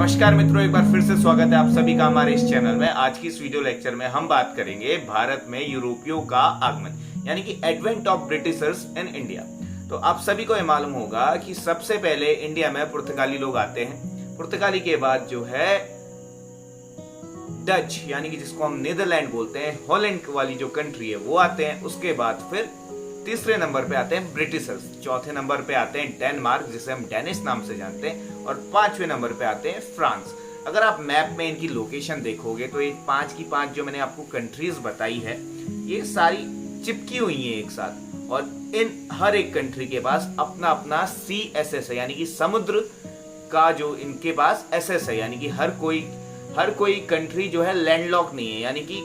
नमस्कार मित्रों, एक बार फिर से स्वागत है आप सभी का हमारे इस चैनल में। आज की इस वीडियो लेक्चर में हम बात करेंगे भारत में यूरोपियों का आगमन, यानी कि advent of Britishers in India. तो आप सभी को यह मालूम होगा कि सबसे पहले इंडिया में पुर्तगाली लोग आते हैं। पुर्तगाली के बाद जो है डच, यानी कि जिसको हम नीदरलैंड बोलते हैं, हॉलैंड वाली जो कंट्री है वो आते हैं। उसके बाद फिर तीसरे नंबर पे आते हैं ब्रिटिशर्स, चौथे नंबर पे आते हैं डेनमार्क जिसे हम डेनिश नाम से जानते हैं, और पांचवें नंबर पे आते हैं फ्रांस। अगर आप मैप में इनकी लोकेशन देखोगे तो ये पांच की पांच जो मैंने आपको कंट्रीज बताई है ये सारी चिपकी हुई है एक साथ, और इन हर एक कंट्री के पास अपना अपना CSS है, यानी कि समुद्र का जो इनके पास SS है, यानी कि हर कोई कंट्री जो है लैंडलॉक नहीं है, यानी कि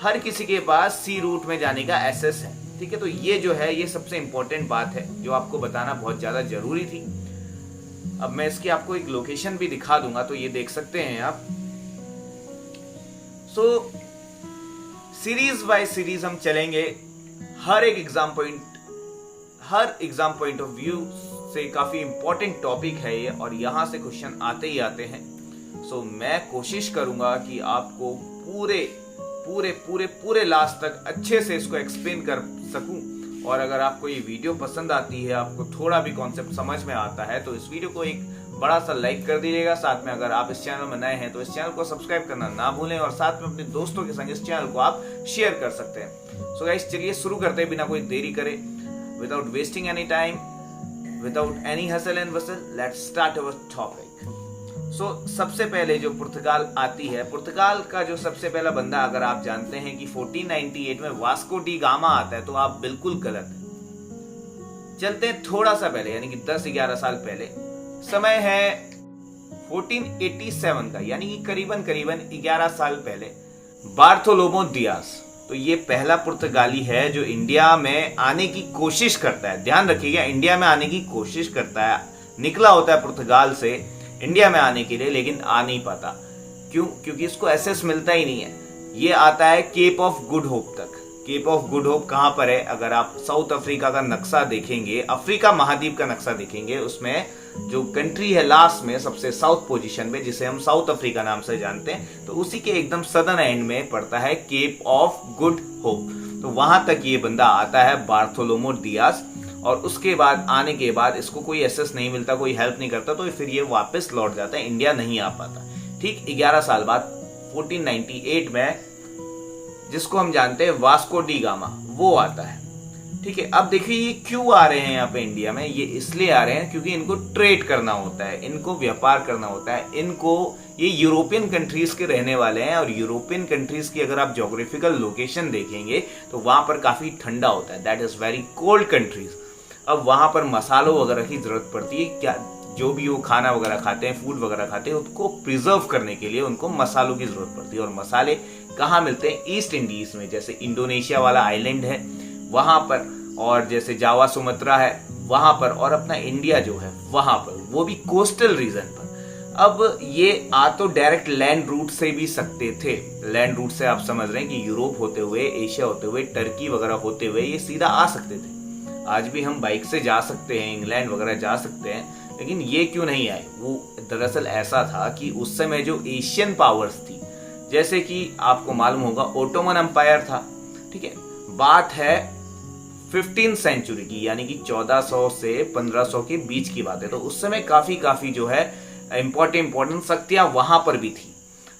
हर किसी के पास सी रूट में जाने का SS है। ठीक है, तो ये जो है ये सबसे इंपॉर्टेंट बात है जो आपको बताना बहुत ज्यादा जरूरी थी। अब मैं इसकी आपको एक लोकेशन भी दिखा दूंगा, तो ये देख सकते हैं आप। सीरीज बाय सीरीज हम चलेंगे, हर एग्जाम पॉइंट ऑफ व्यू से काफी इंपॉर्टेंट टॉपिक है ये, और यहां से क्वेश्चन आते ही आते हैं। मैं कोशिश करूंगा कि आपको पूरे लास्ट तक अच्छे से इसको एक्सप्लेन कर सकूं। और अगर आपको ये वीडियो पसंद आती है, आपको थोड़ा भी कॉन्सेप्ट समझ में आता है, तो इस वीडियो को एक बड़ा सा लाइक कर दीजिएगा। साथ में अगर आप इस चैनल में नए हैं तो इस चैनल को सब्सक्राइब करना ना भूलें, और साथ में अपने दोस्तों के संग इस चैनल को आप शेयर कर सकते हैं। सो गाइस, चलिए शुरू करते हैं बिना कोई देरी करे, without wasting any time, without any hustle and bustle, let's start our topic. सबसे पहले जो पुर्तगाल आती है, पुर्तगाल का जो सबसे पहला बंदा, अगर आप जानते हैं कि 1498 में वास्को डी गामा आता है, तो आप बिल्कुल गलत है। चलते हैं थोड़ा सा पहले, यानी कि 10-11 साल पहले। समय है 1487 का, यानी कि करीबन 11 साल पहले। बार्थोलोमो दियाज, तो ये पहला पुर्तगाली है जो इंडिया में आने की कोशिश करता है। ध्यान रखिएगा, इंडिया में आने की कोशिश करता है, निकला होता है पुर्तगाल से इंडिया में आने के लिए, लेकिन आ नहीं पाता। क्यों? क्योंकि इसको SS मिलता ही नहीं है। ये आता है केप ऑफ गुड होप तक। केप ऑफ गुड होप कहां पर है? अगर आप साउथ अफ्रीका का नक्शा देखेंगे, अफ्रीका महाद्वीप का नक्शा देखेंगे, उसमें जो कंट्री है लास्ट में सबसे साउथ पोजीशन पे, जिसे हम साउथ अफ्रीका नाम से जानते हैं, तो उसी के एकदम सदर्न एंड में पड़ता है केप ऑफ गुड होप। तो वहां तक ये बंदा आता है, बार्थोलोमो दियाज। और उसके बाद आने के बाद इसको कोई SS नहीं मिलता, कोई हेल्प नहीं करता, तो फिर ये वापस लौट जाता है, इंडिया नहीं आ पाता। ठीक 11 साल बाद 1498 में जिसको हम जानते हैं वास्को डी गामा, वो आता है। ठीक है, अब देखिए ये क्यों आ रहे हैं यहाँ पे इंडिया में। ये इसलिए आ रहे हैं क्योंकि इनको ट्रेड करना होता है, इनको व्यापार करना होता है। ये यूरोपियन कंट्रीज के रहने वाले हैं, और यूरोपियन कंट्रीज की अगर आप ज्योग्राफिकल लोकेशन देखेंगे तो वहां पर काफी ठंडा होता है, that is very cold countries. अब वहां पर मसालों वगैरह की जरूरत पड़ती है, क्या जो भी वो खाना वगैरह खाते हैं, फूड वगैरह खाते हैं, उसको प्रिजर्व करने के लिए उनको मसालों की जरूरत पड़ती है। और मसाले कहाँ मिलते हैं? ईस्ट इंडीज में, जैसे इंडोनेशिया वाला आइलैंड है वहां पर, और जैसे जावा सुमात्रा है वहां पर, और अपना इंडिया जो है वहां पर, वो भी कोस्टल रीजन पर। अब ये आ तो डायरेक्ट लैंड रूट से भी सकते थे। लैंड रूट से आप समझ रहे हैं कि यूरोप होते हुए, एशिया होते हुए, टर्की वगैरह होते हुए ये सीधा आ सकते थे। आज भी हम बाइक से जा सकते हैं, इंग्लैंड वगैरह जा सकते हैं, लेकिन ये क्यों नहीं आए? वो दरअसल ऐसा था कि उस समय जो एशियन पावर्स थी, जैसे कि आपको मालूम होगा ओटोमन एम्पायर था। ठीक है, बात है 15th सेंचुरी की, यानी कि 1400 से 1500 के बीच की बात है। तो उस समय काफी जो है इंपॉर्टेंट शक्तियां वहां पर भी थी।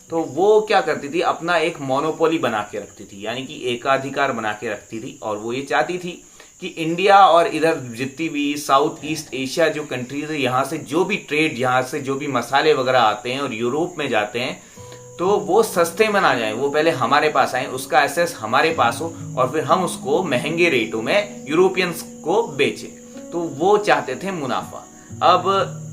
तो वो क्या करती थी? अपना एक मोनोपोली बना के रखती थी, यानी कि एकाधिकार बना के रखती थी। और वो ये चाहती थी कि इंडिया और इधर जितनी भी साउथ ईस्ट एशिया जो कंट्रीज है, यहाँ से जो भी ट्रेड, यहाँ से जो भी मसाले वगैरह आते हैं और यूरोप में जाते हैं, तो वो सस्ते में ना जाए, वो पहले हमारे पास आए, उसका SS हमारे पास हो, और फिर हम उसको महंगे रेटों में यूरोपियंस को बेचे। तो वो चाहते थे मुनाफा। अब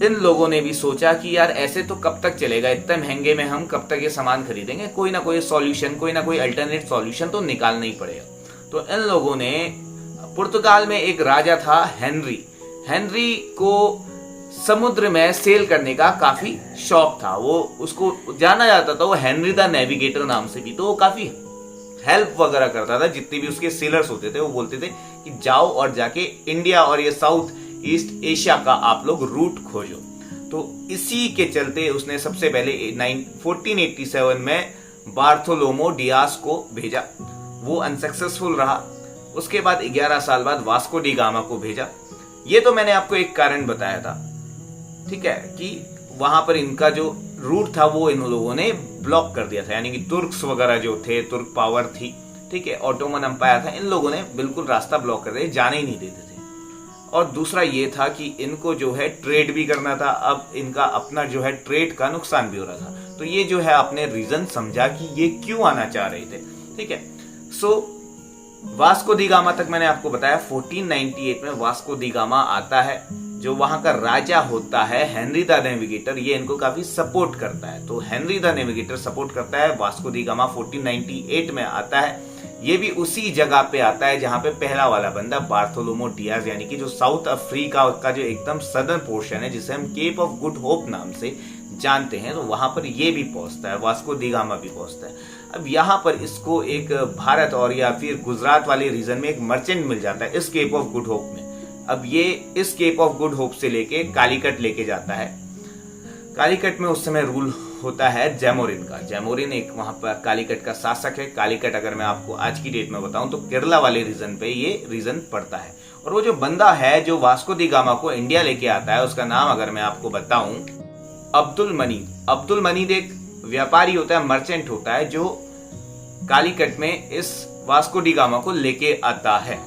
इन लोगों ने भी सोचा कि यार ऐसे तो कब तक चलेगा, इतने महंगे में हम कब तक ये सामान खरीदेंगे, कोई ना कोई सॉल्यूशन, कोई ना कोई अल्टरनेट सॉल्यूशन तो निकालना ही पड़ेगा। तो इन लोगों ने, पुर्तगाल में एक राजा था हेनरी को समुद्र में सेल करने का काफी शौक था। वो उसको जाना जाता था वो हेनरी द नेविगेटर नाम से भी। तो वो काफी हेल्प वगैरह करता था, जितने भी उसके सेलर्स होते थे वो बोलते थे कि जाओ और जाके इंडिया और ये साउथ ईस्ट एशिया का आप लोग रूट खोजो। तो इसी के चलते उसने सबसे पहले 1487 में बार्थोलोमो डियास को भेजा। वो अनसक्सेसफुल रहा। उसके बाद 11 साल बाद वास्को डी गामा को भेजा। ये तो मैंने आपको एक कारण बताया था, ठीक है, कि वहां पर इनका जो रूट था वो इन लोगों ने ब्लॉक कर दिया था, यानी कि तुर्क्स वगैरह जो थे, तुर्क पावर थी, ठीक है, ऑटोमन एम्पायर था, इन लोगों ने बिल्कुल रास्ता ब्लॉक कर दिया, जाने ही नहीं देते थे। और दूसरा ये था कि इनको जो है ट्रेड भी करना था। अब इनका अपना जो है ट्रेड का नुकसान भी हो रहा था। तो ये जो है आपने रीजन समझा कि ये क्यों आना चाह रहे थे, ठीक है। सो वास्को डी गामा तक मैंने आपको बताया। 1498 में वास्को डी गामा आता है। जो वहां का राजा होता है हेनरी द नेविगेटर, ये इनको काफी सपोर्ट करता है। तो हेनरी द नेविगेटर सपोर्ट करता है। वास्को डी गामा 1498 में आता है। ये भी उसी जगह पे आता है जहां पे पहला वाला बंदा बार्थोलोमो डियाज, यानी कि जो साउथ अफ्रीका का जो एकदम सदर्न पोर्शन है, जिसे हम केप ऑफ गुड होप नाम से जानते हैं, तो वहां पर ये भी पहुंचता है, वास्को डी गामा भी पहुंचता है। अब यहाँ पर इसको एक भारत और या फिर गुजरात वाले रीजन में एक मर्चेंट मिल जाता है इस केप ऑफ गुड होप में। अब ये इस केप ऑफ गुड होप से लेके कालीकट लेके जाता है। कालीकट में उस समय रूल होता है जैमोरिन का। जैमोरिन एक वहां पर कालीकट का शासक है। कालीकट अगर मैं आपको आज की डेट में बताऊं तो केरला वाले रीजन पे ये रीजन पड़ता है। और वो जो बंदा है जो वास्को डी गामा को इंडिया लेके आता है, उसका नाम अगर मैं आपको बताऊं, अब्दुल मनीद। अब्दुल मनीद एक व्यापारी होता है, मर्चेंट होता है, जो कालीकट में इस वास्को डी गामा को लेके आता है।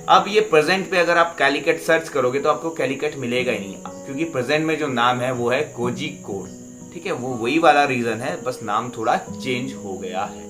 अब ये प्रेजेंट पे अगर आप कालीकट सर्च करोगे तो आपको कालीकट मिलेगा ही नहीं, क्योंकि प्रेजेंट में जो नाम है वो है कोझिकोड, ठीक है, वो वही वाला रीजन है, बस नाम थोड़ा चेंज हो गया है।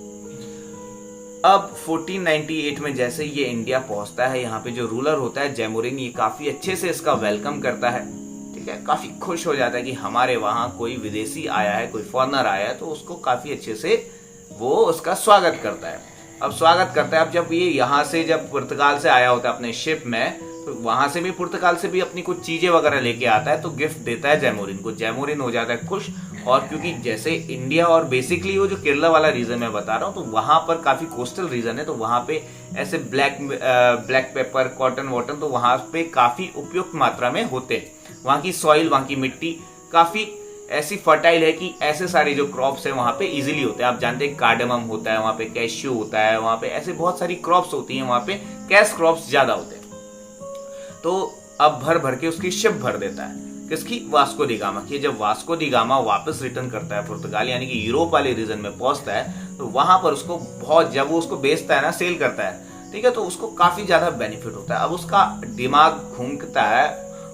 अब 1498 में जैसे ये इंडिया पहुंचता है, यहाँ पे जो रूलर होता है जैमोरिन, ये काफी अच्छे से इसका वेलकम करता है, ठीक है, काफी खुश हो जाता है कि हमारे वहां कोई विदेशी आया है, कोई फॉरेनर आया है, तो उसको काफी अच्छे से वो उसका स्वागत करता है। अब स्वागत करता है। अब जब ये यहाँ से जब पुर्तगाल से आया होता है अपने शिप में, तो वहां से भी पुर्तगाल से भी अपनी कुछ चीजें वगैरह लेके आता है, तो गिफ्ट देता है जैमोरिन को। जैमोरिन हो जाता है खुश। और क्योंकि जैसे इंडिया और बेसिकली वो जो केरला वाला रीजन मैं बता रहा हूँ, तो वहां पर काफी कोस्टल रीजन है, तो वहां पे ऐसे ब्लैक पेपर, कॉटन वॉटन, तो वहां पे काफी उपयुक्त मात्रा में होते हैं। वहां की सॉइल, वहां की मिट्टी काफी ऐसी फर्टाइल है कि ऐसे सारे जो क्रॉप्स है वहां पे इजीली होते हैं। आप जानते हैं कार्डमम होता है वहां पे, कैश्यू होता है वहां पे, ऐसे बहुत सारी क्रॉप्स होती हैं वहां पे, कैश क्रॉप्स ज्यादा होते हैं। तो अब भर भर के उसकी शिप भर देता है, किसकी? वास्को डी गामा की। जब वास्को डी गामा वापस रिटर्न करता है पुर्तगाल, यानी कि यूरोप वाले रीजन में पहुंचता है, तो वहां पर उसको बहुत, जब वो उसको बेचता है ना, सेल करता है, ठीक है, तो उसको काफी ज्यादा बेनिफिट होता है। अब उसका दिमाग घूमता है,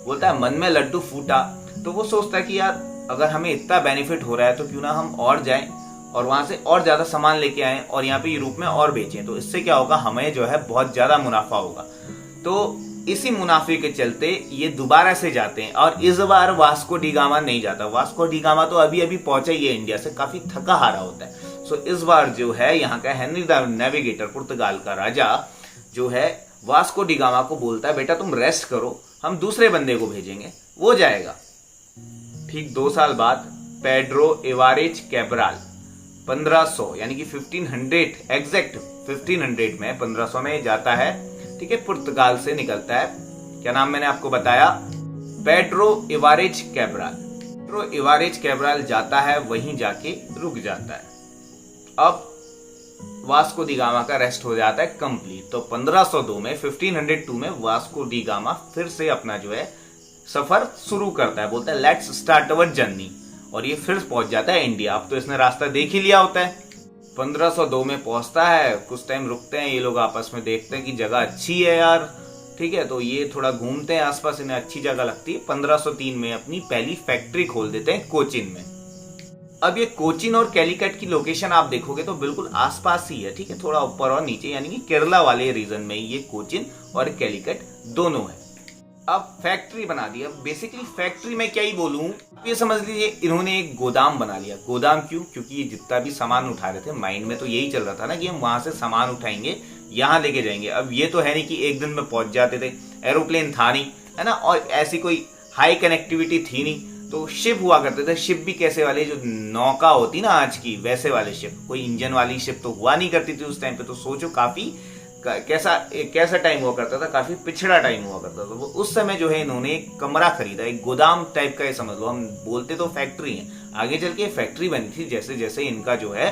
बोलता है मन में लड्डू फूटा। तो वो सोचता है कि यार अगर हमें इतना बेनिफिट हो रहा है तो क्यों ना हम और जाएं और वहां से और ज्यादा सामान लेके आएं और यहाँ पे यूरोप में और बेचें, तो इससे क्या होगा, हमें जो है बहुत ज्यादा मुनाफा होगा। तो इसी मुनाफे के चलते ये दोबारा से जाते हैं। और इस बार वास्को डी गामा नहीं जाता। वास्को डी गामा तो अभी अभी पहुंचा ही है इंडिया से, काफी थका हारा होता है। सो इस बार जो है यहाँ का हेनरी द नेविगेटर, पुर्तगाल का राजा जो है, वास्को डी गामा को बोलता है बेटा तुम रेस्ट करो, हम दूसरे बंदे को भेजेंगे, वो जाएगा। ठीक 2 साल बाद पेड्रो एवारेज कैब्राल 1500 यानी कि 1500 एग्जैक्ट 1500 में 1500 में जाता है, ठीक है, पुर्तगाल से निकलता है। क्या नाम मैंने आपको बताया? Pedro Alvares Cabral. Pedro Alvares Cabral जाता है, वहीं जाके रुक जाता है। अब वास्को डी गामा का रेस्ट हो जाता है कंप्लीट। तो 1502 में 1502 में वास्को डी गामा फिर से अपना जो है सफर शुरू करता है, बोलता है लेट्स स्टार्ट अवर जर्नी, और ये फिर पहुंच जाता है इंडिया। अब तो इसने रास्ता देख ही लिया होता है। 1502 में पहुंचता है, कुछ टाइम रुकते हैं ये लोग, आपस में देखते हैं कि जगह अच्छी है यार, ठीक है, तो ये थोड़ा घूमते हैं आसपास, इन्हें अच्छी जगह लगती है। 1503 में अपनी पहली फैक्ट्री खोल देते हैं कोचिन में। अब ये कोचिन और कैलीकट की लोकेशन आप देखोगे तो बिल्कुल आसपास ही है, ठीक है, थोड़ा ऊपर और नीचे, यानी कि केरला वाले रीजन में ये कोचिन और कैलीकट दोनों है। अब फैक्ट्री बना दी। अब बेसिकली फैक्ट्री में क्या ही बोलूं, ये समझ लीजिए इन्होंने एक गोदाम बना लिया। गोदाम क्यों? क्योंकि ये जितना भी सामान उठा रहे थे, माइंड में तो यही चल रहा था ना कि हम वहां से सामान उठाएंगे, यहाँ लेके जाएंगे। अब ये तो है नहीं कि एक दिन में पहुंच जाते थे, एरोप्लेन था नहीं, है ना, और ऐसी कोई हाई कनेक्टिविटी थी नहीं, तो शिप हुआ करते थे। शिप भी कैसे वाले, जो नौका होती ना आज की, वैसे वाले शिप, कोई इंजन वाली शिप तो हुआ नहीं करती थी उस टाइम पे। तो सोचो काफी कैसा टाइम हुआ करता था, काफी पिछड़ा टाइम हुआ करता था। वो उस समय जो है इन्होंने एक कमरा खरीदा, एक गोदाम टाइप का, ये समझ लो, हम बोलते तो फैक्ट्री है, आगे चल के फैक्ट्री बनी थी। जैसे जैसे इनका जो है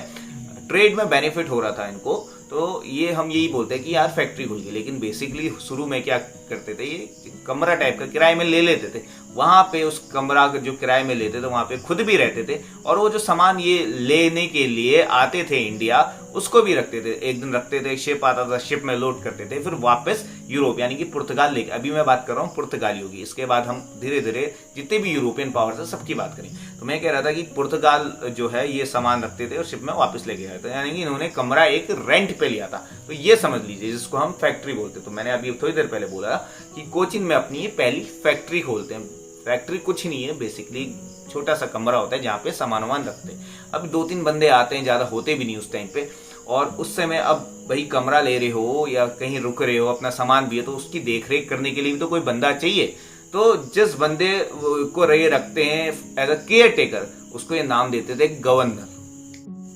ट्रेड में बेनिफिट हो रहा था इनको, तो ये हम यही बोलते हैं कि यार फैक्ट्री खुल गई। लेकिन बेसिकली शुरू में क्या करते थे, ये कमरा टाइप का किराए में ले लेते थे। वहां पे उस कमरा जो किराए में लेते थे वहां पे खुद भी रहते थे, और वो जो सामान ये लेने के लिए आते थे इंडिया, उसको भी रखते थे। एक दिन रखते थे, शिप आता था, शिप में लोड करते थे, फिर वापस यूरोप यानी कि पुर्तगाल लेके, अभी मैं बात कर रहा हूँ पुर्तगालियों की, इसके बाद हम धीरे धीरे जितने भी यूरोपियन पावर्स है सबकी बात करें। तो मैं कह रहा था कि पुर्तगाल जो है ये सामान रखते थे और शिप में वापस लेके आए थे, यानी कि इन्होंने कमरा एक रेंट पे लिया था। तो ये समझ लीजिए, जिसको हम फैक्ट्री बोलते। तो मैंने अभी थोड़ी देर पहले बोला कि कोचिन में अपनी ये पहली फैक्ट्री खोलते हैं। फैक्ट्री कुछ नहीं है, बेसिकली छोटा सा कमरा होता है जहाँ पे सामान वामान रखते हैं। अब 2-3 बंदे आते हैं, ज्यादा होते भी नहीं उस टाइम पे, और उस समय अब भाई कमरा ले रहे हो या कहीं रुक रहे हो, अपना सामान भी है, तो उसकी देखरेख करने के लिए भी तो कोई बंदा चाहिए। तो जिस बंदे को ये रखते हैं एज अ केयर टेकर, उसको ये नाम देते थे गवर्नर।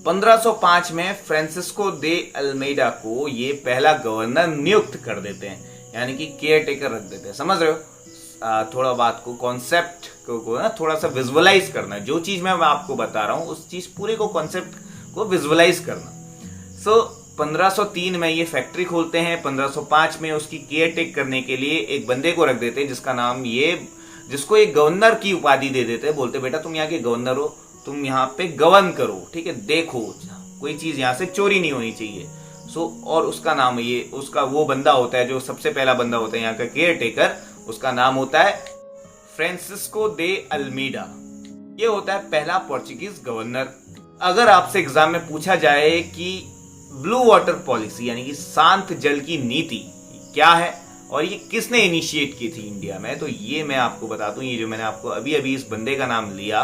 1505 में फ्रांसिस्को दे अल्मेडा को ये पहला गवर्नर नियुक्त कर देते हैं, यानी कि केयर टेकर रख देते हैं। समझ रहे हो? थोड़ा बात को, कॉन्सेप्ट को ना थोड़ा सा विजुअलाइज करना। जो चीज मैं आपको बता रहा हूं उस चीज पूरे को, कॉन्सेप्ट को विजुअलाइज करना। 1503 में ये फैक्ट्री खोलते हैं। 1505 में उसकी केयर टेक करने के लिए एक बंदे को रख देते हैं, जिसका नाम जिसको एक गवर्नर की उपाधि दे देते हैं। बोलते बेटा तुम यहाँ के गवर्नर हो, तुम यहाँ पे गवर्न करो, ठीक है, देखो कोई चीज यहाँ से चोरी नहीं होनी चाहिए। और उसका नाम उसका वो बंदा होता है जो सबसे पहला बंदा होता है यहाँ का केयर टेकर, उसका नाम होता है फ्रांसिस्को दे अल्मीडा। ये होता है पहला पोर्चुगीज गवर्नर। अगर आपसे एग्जाम में पूछा जाए कि ब्लू वाटर पॉलिसी यानी कि शांत जल की नीति क्या है और ये किसने इनिशिएट की थी इंडिया में, तो ये मैं आपको बता दूं, ये जो मैंने आपको अभी अभी इस बंदे का नाम लिया,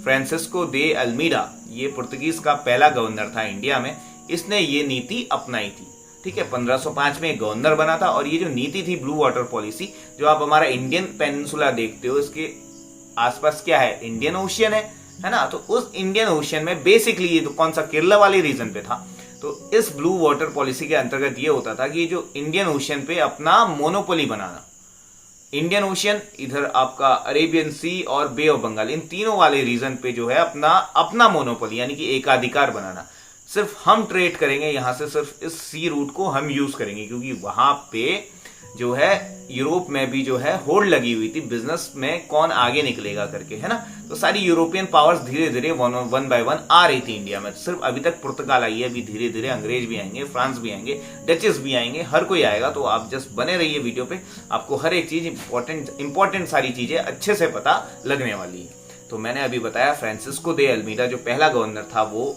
फ्रांसिस्को दे अल्मीडा, ये पुर्तगीज का पहला गवर्नर था इंडिया में। इसने ये नीति अपनाई थी, ठीक है। 1505 में गवर्नर बना था, और ये जो नीति थी ब्लू वाटर पॉलिसी, जो आप हमारा इंडियन पेनिनसुला देखते हो, इसके आसपास क्या है, इंडियन ओशियन है ना। तो उस इंडियन ओशियन में बेसिकली ये तो कौन सा, केरला वाले रीजन पे था। तो इस ब्लू वाटर पॉलिसी के अंतर्गत ये होता था कि जो इंडियन ओशियन पे अपना मोनोपोली बनाना, इंडियन ओशियन, इधर आपका अरेबियन सी और बे ऑफ बंगाल, इन तीनों वाले रीजन पे जो है अपना मोनोपोली यानी कि एकाधिकार बनाना। सिर्फ हम ट्रेड करेंगे यहां से, सिर्फ इस सी रूट को हम यूज करेंगे, क्योंकि वहां पे जो है यूरोप में भी जो है होड़ लगी हुई थी बिजनेस में, कौन आगे निकलेगा करके, है ना। तो सारी यूरोपियन पावर्स धीरे धीरे वन बाय वन आ रही थी इंडिया में। सिर्फ अभी तक पुर्तगाल आई है, अभी धीरे धीरे अंग्रेज भी आएंगे, फ्रांस भी आएंगे, डचेस भी आएंगे, हर कोई आएगा। तो आप जस्ट बने रहिए वीडियो पे, आपको हर एक चीज इंपॉर्टेंट सारी चीजें अच्छे से पता लगने वाली है। तो मैंने अभी बताया फ्रांसिस्को दे अल्मीडा जो पहला गवर्नर था, वो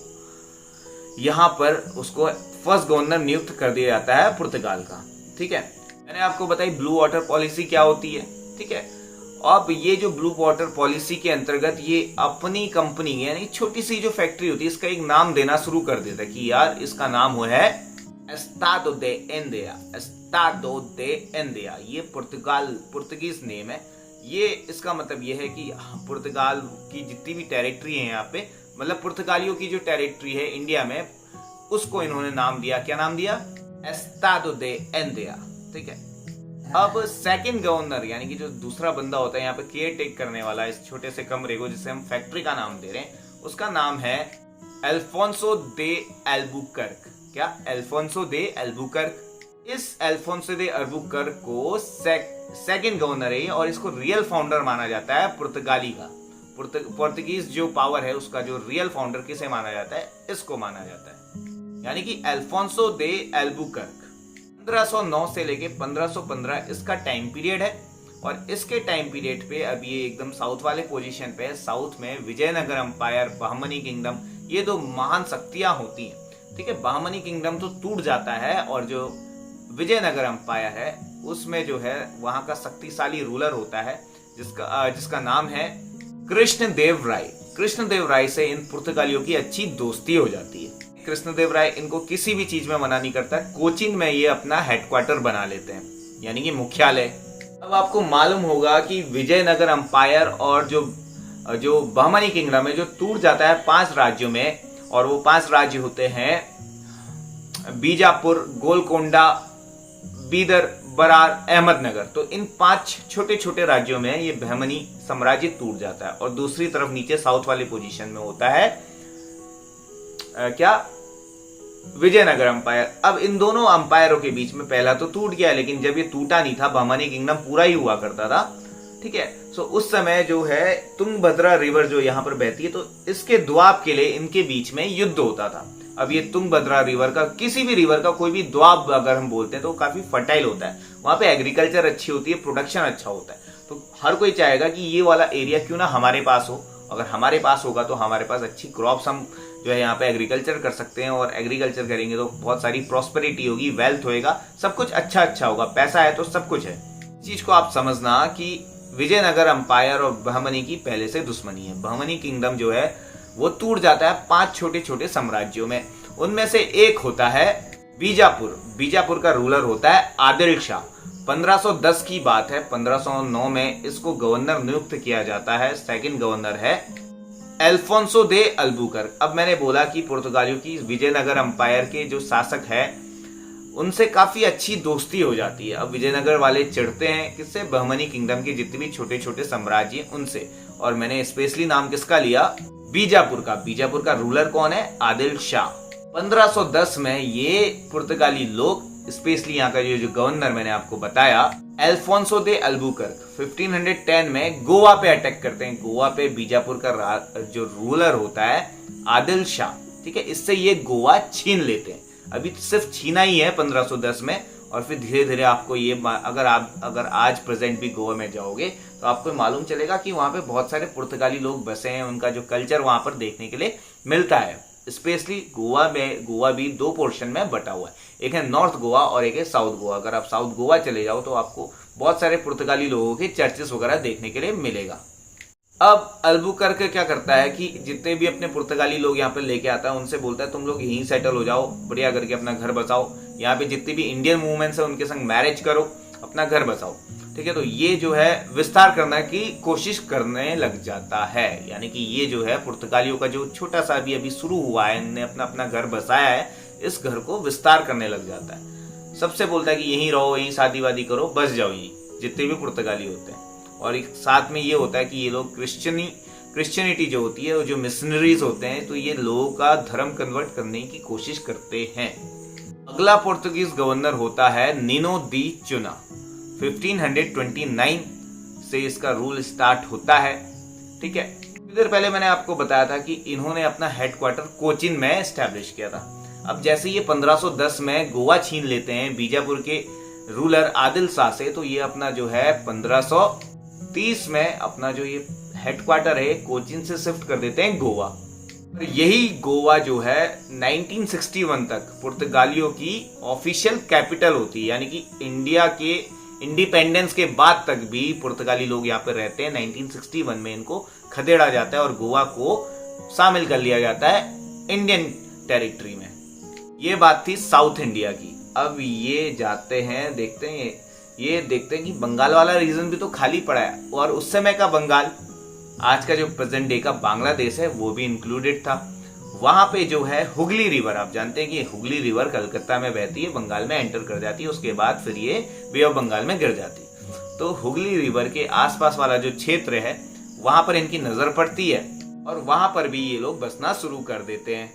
यहाँ पर उसको फर्स्ट गवर्नर नियुक्त कर दिया जाता है पुर्तगाल का, ठीक है। मैंने आपको बताई ब्लू वाटर पॉलिसी क्या होती है, ठीक है। अब ये जो ब्लू वाटर पॉलिसी के अंतर्गत ये अपनी कंपनी यानी छोटी सी जो फैक्ट्री होती है, इसका एक नाम देना शुरू कर देता है कि यार इसका नाम वो है एस्टाडो दे इंडिया। एस्टाडो दे इंडिया ये पुर्तगीज नेम है। ये इसका मतलब ये है कि पुर्तगाल की जितनी भी टेरिटरी है यहाँ पे, मतलब पुर्तगालियों की जो टेरिटरी है इंडिया में, उसको इन्होंने नाम दिया, क्या नाम दिया, एस्टाडो दे इंडिया, ठीक है। अब सेकंड गवर्नर यानी कि जो दूसरा बंदा होता है यहाँ पे केयर टेक करने वाला इस छोटे से कमरे को, जिसे हम फैक्ट्री का नाम दे रहे हैं, उसका नाम है अल्फोंसो दे अल्बुकर्क। क्या, अल्फोंसो दे अल्बुकर्क। इस अल्फोंसो दे अल्बुकर्क को सेकंड गवर्नर है, और इसको रियल फाउंडर माना जाता है पुर्तगाली का। पुर्तगीज जो पावर है उसका जो रियल फाउंडर किसे माना जाता है, इसको माना जाता है, यानी कि अल्फोंसो दे अल्बुकर्क। 1509 से लेके 1515 इसका टाइम पीरियड है, और इसके टाइम पीरियड पे अब ये एकदम साउथ वाले पोजीशन पे है। साउथ में विजयनगर अंपायर, बहमनी किंगडम, ये दो महान शक्तियां होती हैं, ठीक है। बहमनी किंगडम तो टूट जाता है, और जो विजयनगर अंपायर है उसमें जो है वहां का शक्तिशाली रूलर होता है जिसका नाम है कृष्णदेव राय। कृष्णदेव राय से इन पुर्तगालियों की अच्छी दोस्ती हो जाती है। कृष्णदेव राय इनको किसी भी चीज में मना नहीं करता। कोचीन में ये अपना हेडक्वार्टर बना लेते हैं, यानी कि मुख्यालय। अब आपको मालूम होगा कि विजयनगर अंपायर और जो बहमनी किंगडम है जो टूट जाता है 5 राज्यों में, और वो 5 राज्य होते हैं बीजापुर, गोलकोंडा, बीदर, बरार, अहमदनगर। तो इन 5 छोटे छोटे राज्यों में ये बहमनी साम्राज्य टूट जाता है और दूसरी तरफ नीचे साउथ वाले पोजीशन में होता है क्या, विजयनगर अंपायर। अब इन दोनों अंपायरों के बीच में पहला तो टूट गया, लेकिन जब ये टूटा नहीं था, बहमनी किंगडम पूरा ही हुआ करता था, ठीक है। सो उस समय जो है तुंगभद्रा रिवर जो यहाँ पर बहती है, तो इसके द्वाब के लिए इनके बीच में युद्ध होता था। अब ये तुंगभद्रा रिवर का, किसी भी रिवर का कोई भी द्वाब अगर हम बोलते हैं तो काफी फर्टाइल होता है, वहां पे एग्रीकल्चर अच्छी होती है, प्रोडक्शन अच्छा होता है। तो हर कोई चाहेगा कि ये वाला एरिया क्यों ना हमारे पास हो, अगर हमारे पास होगा तो हमारे पास अच्छी क्रॉप्स हम जो है यहाँ पे एग्रीकल्चर कर सकते हैं, और एग्रीकल्चर करेंगे तो बहुत सारी प्रॉस्पेरिटी होगी, वेल्थ होएगा, सब कुछ अच्छा होगा, पैसा है तो सब कुछ है। इस चीज को आप समझना कि विजयनगर अंपायर और बहमनी की पहले से दुश्मनी है। बहमनी किंगडम जो है वो टूट जाता है 5 छोटे छोटे साम्राज्यों में। उनमें से एक होता है बीजापुर। बीजापुर का रूलर होता है आदिल शाह। 1510 की बात है, 1509 में इसको गवर्नर नियुक्त किया जाता है। सेकंड गवर्नर है अल्फोंसो दे अल्बुकर्क। अब मैंने बोला कि पुर्तगालियों की विजयनगर अंपायर के जो शासक है उनसे काफी अच्छी दोस्ती हो जाती है। अब विजयनगर वाले चिढ़ते हैं किससे, बहमनी किंगडम के जितने भी छोटे छोटे साम्राज्य उनसे। और मैंने स्पेशली नाम किसका लिया, बीजापुर का। बीजापुर का रूलर कौन है, आदिल शाह। 1510 में ये पुर्तगाली लोग, स्पेशली यहाँ का जो गवर्नर मैंने आपको बताया अल्फोंसो दे अल्बुकर्क, 1510 में गोवा पे अटैक करते हैं। गोवा पे बीजापुर का जो रूलर होता है आदिल शाह, ठीक है, इससे ये गोवा छीन लेते हैं। अभी सिर्फ छीना ही है 1510 में, और फिर धीरे धीरे आपको ये अगर आज प्रेजेंट भी गोवा में जाओगे तो आपको मालूम चलेगा कि वहां पे बहुत सारे पुर्तगाली लोग बसे हैं, उनका जो कल्चर वहां पर देखने के लिए मिलता है। स्पेशली गोवा भी 2 पोर्शन में बटा हुआ है, एक है नॉर्थ गोवा और एक है साउथ गोवा। अगर आप साउथ गोवा चले जाओ तो आपको बहुत सारे पुर्तगाली लोगों के चर्चेस वगैरह देखने के लिए मिलेगा। अब अल्बुकर्क क्या करता है कि जितने भी अपने पुर्तगाली लोग यहाँ पे लेके आता है उनसे बोलता है तुम लोग यहीं सेटल हो जाओ, बढ़िया करके अपना घर बसाओ, यहाँ पे जितने भी इंडियन मूवमेंट्स है उनके संग मैरिज करो, अपना घर बसाओ, ठीक है। तो ये जो है विस्तार करने की कोशिश करने लग जाता है, यानी कि ये जो है पुर्तगालियों का जो छोटा सा अभी शुरू हुआ है, इन्होंने अपना अपना घर बसाया है, इस घर को विस्तार करने लग जाता है। सबसे बोलता है कि यहीं रहो, यहीं शादी वादी करो, बस जाओ यहीं, जितने भी पुर्तगाली होते हैं। और एक साथ में ये होता है कि ये लोग क्रिश्चियनिटी जो होती है, जो मिशनरीज होते हैं, तो ये लोगों का धर्म कन्वर्ट करने की कोशिश करते हैं। अगला पुर्तगीज गवर्नर होता है नीनो दी चुना। 1529 से इसका रूल स्टार्ट होता है, ठीक है। कुछ देर पहले मैंने आपको बताया था कि इन्होंने अपना हेडक्वार्टर कोचिन में एस्टैब्लिश किया था। अब जैसे ये 1510 में गोवा छीन लेते हैं बीजापुर के रूलर आदिल शाह से, तो ये अपना जो है 1530 में अपना जो ये हेडक्वार्टर है कोचिन से शिफ्ट कर देते हैं गोवा। और यही गोवा जो है 1961 तक पुर्तगालियों की ऑफिशियल कैपिटल होती है, यानी कि इंडिया के इंडिपेंडेंस के बाद तक भी पुर्तगाली लोग यहाँ पे रहते हैं। 1961 में इनको खदेड़ा जाता है और गोवा को शामिल कर लिया जाता है इंडियन टेरिटरी में। ये बात थी साउथ इंडिया की। अब ये जाते हैं, देखते हैं कि बंगाल वाला रीजन भी तो खाली पड़ा है, और उस समय का बंगाल, आज का जो प्रेजेंट डे का बांग्लादेश है, वो भी इंक्लूडेड था। वहां पे जो है हुगली रिवर, आप जानते हैं कि हुगली रिवर कलकत्ता में बहती है, बंगाल में एंटर कर जाती है, उसके बाद फिर ये बे ऑफ बंगाल में गिर जाती है। तो हुगली रिवर के आसपास वाला जो क्षेत्र है वहां पर इनकी नजर पड़ती है और वहां पर भी ये लोग बसना शुरू कर देते हैं।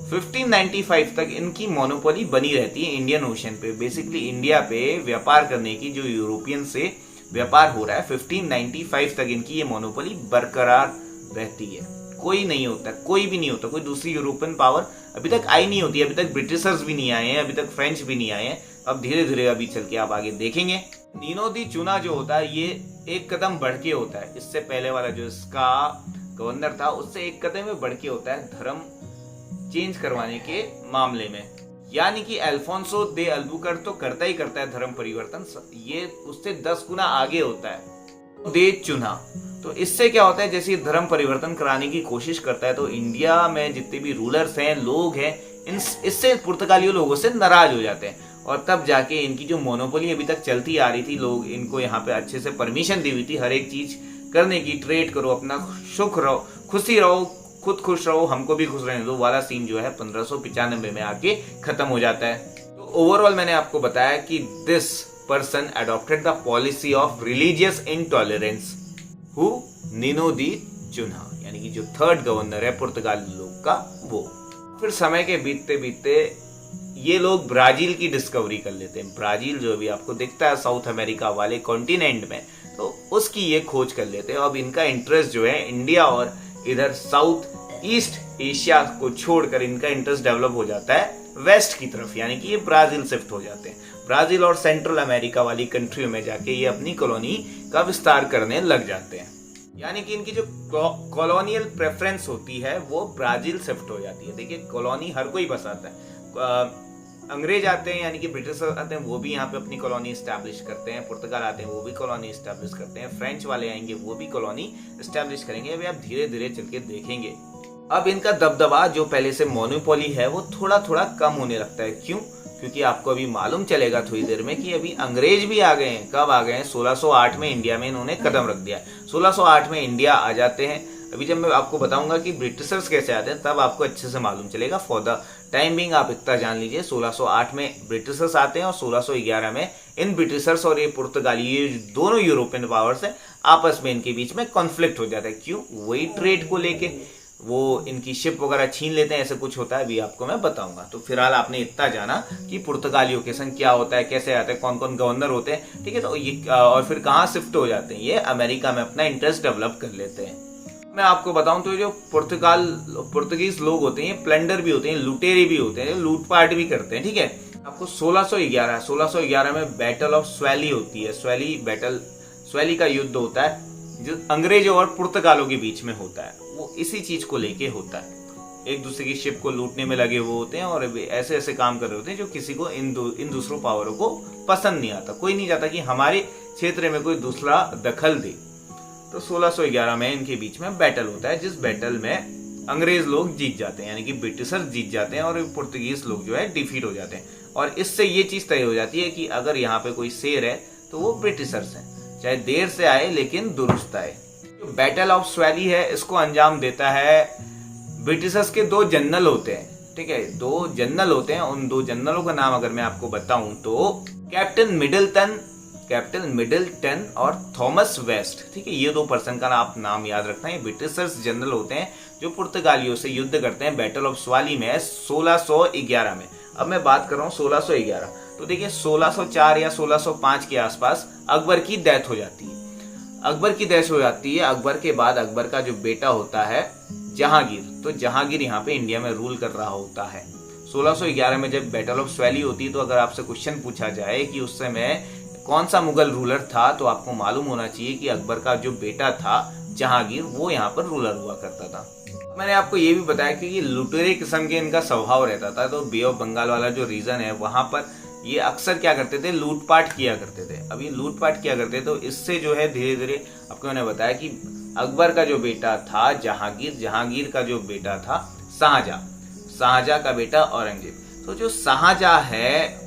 1595 तक इनकी मोनोपोली बनी रहती है इंडियन ओशन पे। बेसिकली इंडिया पे व्यापार करने की, जो यूरोपियन से व्यापार हो रहा है, 1595 तक इनकी ये मोनोपोली बरकरार रहती है। कोई नहीं होता, कोई भी नहीं होता, कोई दूसरी यूरोपियन पावर अभी तक आई नहीं होती, अभी तक ब्रिटिशर्स भी नहीं आए हैं, अभी तक फ्रेंच भी नहीं आए हैं। अब धीरे धीरे अभी चल के आप आगे देखेंगे। नीनो दी चुना जो होता है ये एक कदम बढ़ के होता है, इससे पहले वाला जो इसका गवर्नर था उससे एक कदम में बढ़ के होता है धर्म चेंज करवाने के मामले में। यानी कि अल्फोंसो दे अल्बुकर्क तो करता ही करता है धर्म परिवर्तन, ये उससे 10 गुना आगे होता है। दे चुना, तो इससे क्या होता है, जैसे धर्म परिवर्तन कराने की कोशिश करता है तो इंडिया में जितने भी रूलर्स हैं, लोग हैं, इससे पुर्तगाली लोगों से नाराज हो जाते हैं। और तब जाके इनकी जो मोनोपोली अभी तक चलती आ रही थी, लोग इनको यहाँ पे अच्छे से परमिशन दी हुई थी हर एक चीज करने की, ट्रेड करो, अपना सुख रहो, खुशी रहो, खुद खुश रहो हमको भी खुश रहने दो वाला सीन जो है 1595 में आके खत्म हो जाता है। तो ओवरऑल मैंने आपको बताया कि this person adopted the policy of religious intolerance who निनो दी जुन्हा, यानी कि जो थर्ड गवर्नर है पुर्तगाली लोग का वो। फिर समय के बीतते बीतते ये लोग ब्राजील की डिस्कवरी कर लेते हैं। ब्राजील जो भी आपको दिखता है साउथ अमेरिका वाले कॉन्टिनेंट में, तो उसकी ये खोज कर लेते हैं। अब इनका इंटरेस्ट जो है इंडिया और इधर साउथ ईस्ट एशिया को छोड़कर इनका इंटरेस्ट डेवलप हो जाता है वेस्ट की तरफ, यानी कि ये ब्राजील शिफ्ट हो जाते हैं। ब्राजील और सेंट्रल अमेरिका वाली कंट्रियों में जाके ये अपनी कॉलोनी का विस्तार करने लग जाते हैं, यानी कि इनकी जो कॉलोनियल प्रेफरेंस होती है वो ब्राजील शिफ्ट हो जाती है। देखिए कॉलोनी हर कोई बसाता है, अंग्रेज आते हैं यानी कि ब्रिटिश आते हैं वो भी यहाँ पे अपनी कॉलोनी एस्टैब्लिश करते हैं, पुर्तगाल आते हैं वो भी कॉलोनी एस्टैब्लिश करते हैं, फ्रेंच वाले आएंगे वो भी कॉलोनी एस्टैब्लिश करेंगे। अभी आप धीरे धीरे चल के देखेंगे अब इनका दबदबा जो पहले से मोनोपोली है वो थोड़ा थोड़ा कम होने लगता है। क्यों? क्योंकि आपको अभी मालूम चलेगा थोड़ी देर में कि अभी अंग्रेज भी आ गए हैं। कब आ गए हैं? 1608 में इंडिया में इन्होंने कदम रख दिया। 1608 में इंडिया आ जाते हैं। अभी जब मैं आपको बताऊंगा कि ब्रिटिशर्स कैसे आते हैं तब आपको अच्छे से मालूम चलेगा। फॉर द टाइम बिंग आप इतना जान लीजिए 1608 में ब्रिटिशर्स आते हैं और 1611 में इन ब्रिटिशर्स और ये पुर्तगाली ये दोनों यूरोपियन पावर्स हैं आपस में इनके बीच में कॉन्फ्लिक्ट हो जाता है। क्यों? वही ट्रेड को लेके वो इनकी शिप वगैरह छीन लेते हैं, ऐसे कुछ होता है, अभी आपको मैं बताऊंगा। तो फिलहाल आपने इतना जाना कि पुर्तगालियों के संग क्या होता है, कैसे आते हैं, कौन कौन गवर्नर होते हैं, ठीक है। तो ये और फिर कहाँ शिफ्ट हो जाते हैं, ये अमेरिका में अपना इंटरेस्ट डेवलप कर लेते हैं। मैं आपको बताऊं तो जो पुर्तगीज लोग होते हैं ये प्लंडर भी होते हैं, लुटेरे भी होते हैं, लूटपाट भी करते हैं, ठीक है। आपको 1611 में बैटल ऑफ स्वैली होती है। स्वैली का युद्ध होता है जो अंग्रेजों और पुर्तगालों के बीच में होता है। वो इसी चीज को लेके होता है, एक दूसरे की शिप को लूटने में लगे हुए होते हैं और ऐसे ऐसे काम कर रहे होते हैं जो किसी को इन दूसरों पावरों को पसंद नहीं आता। कोई नहीं चाहता कि हमारे क्षेत्र में कोई दूसरा दखल दे। तो 1611 में इनके बीच में बैटल होता है, जिस बैटल में अंग्रेज लोग जीत जाते हैं, यानी कि ब्रिटिशर्स जीत जाते हैं और पुर्तगीज लोग जो है डिफीट हो जाते हैं। और इससे ये चीज तय हो जाती है कि अगर यहाँ पे कोई शेर है तो वो ब्रिटिशर्स हैं, चाहे देर से आए लेकिन दुरुस्त आए। जो बैटल ऑफ स्वैली है इसको अंजाम देता है ब्रिटिशर्स के दो जनरल होते हैं, ठीक है, दो जनरल होते हैं। उन दो जनरलों का नाम अगर मैं आपको बताऊं तो कैप्टन मिडलटन और थॉमस वेस्ट, ठीक है। ये दो पर्सन का आप नाम याद रखना है। ब्रिटिशर्स जनरल होते हैं जो पुर्तगालियों से युद्ध करते हैं बैटल ऑफ स्वैली में 1611 में। अब मैं बात कर रहा हूँ 1611, तो देखिए 1604 या 1605 के आसपास अकबर की डेथ हो जाती है। अकबर के बाद अकबर का जो बेटा होता है जहांगीर, तो जहांगीर यहाँ पे इंडिया में रूल कर रहा होता है। 1611 में जब बैटल ऑफ स्वैली होती है तो अगर आपसे क्वेश्चन पूछा जाए कि उस समय कौन सा मुगल रूलर था तो आपको मालूम होना चाहिए कि अकबर का जो बेटा था जहांगीर वो यहाँ पर रूलर हुआ करता था। मैंने आपको ये भी बताया कि ये लुटेरे किस्म के इनका स्वभाव रहता था। तो बे ऑफ बंगाल वाला जो रीजन है वहां पर ये अक्सर क्या करते थे, लूटपाट किया करते थे। अब ये लूटपाट किया करते तो इससे जो है धीरे धीरे आपको मैंने बताया कि अकबर का जो बेटा था जहांगीर का जो बेटा था शाहजहां का बेटा औरंगजेब। तो जो शाहजहां है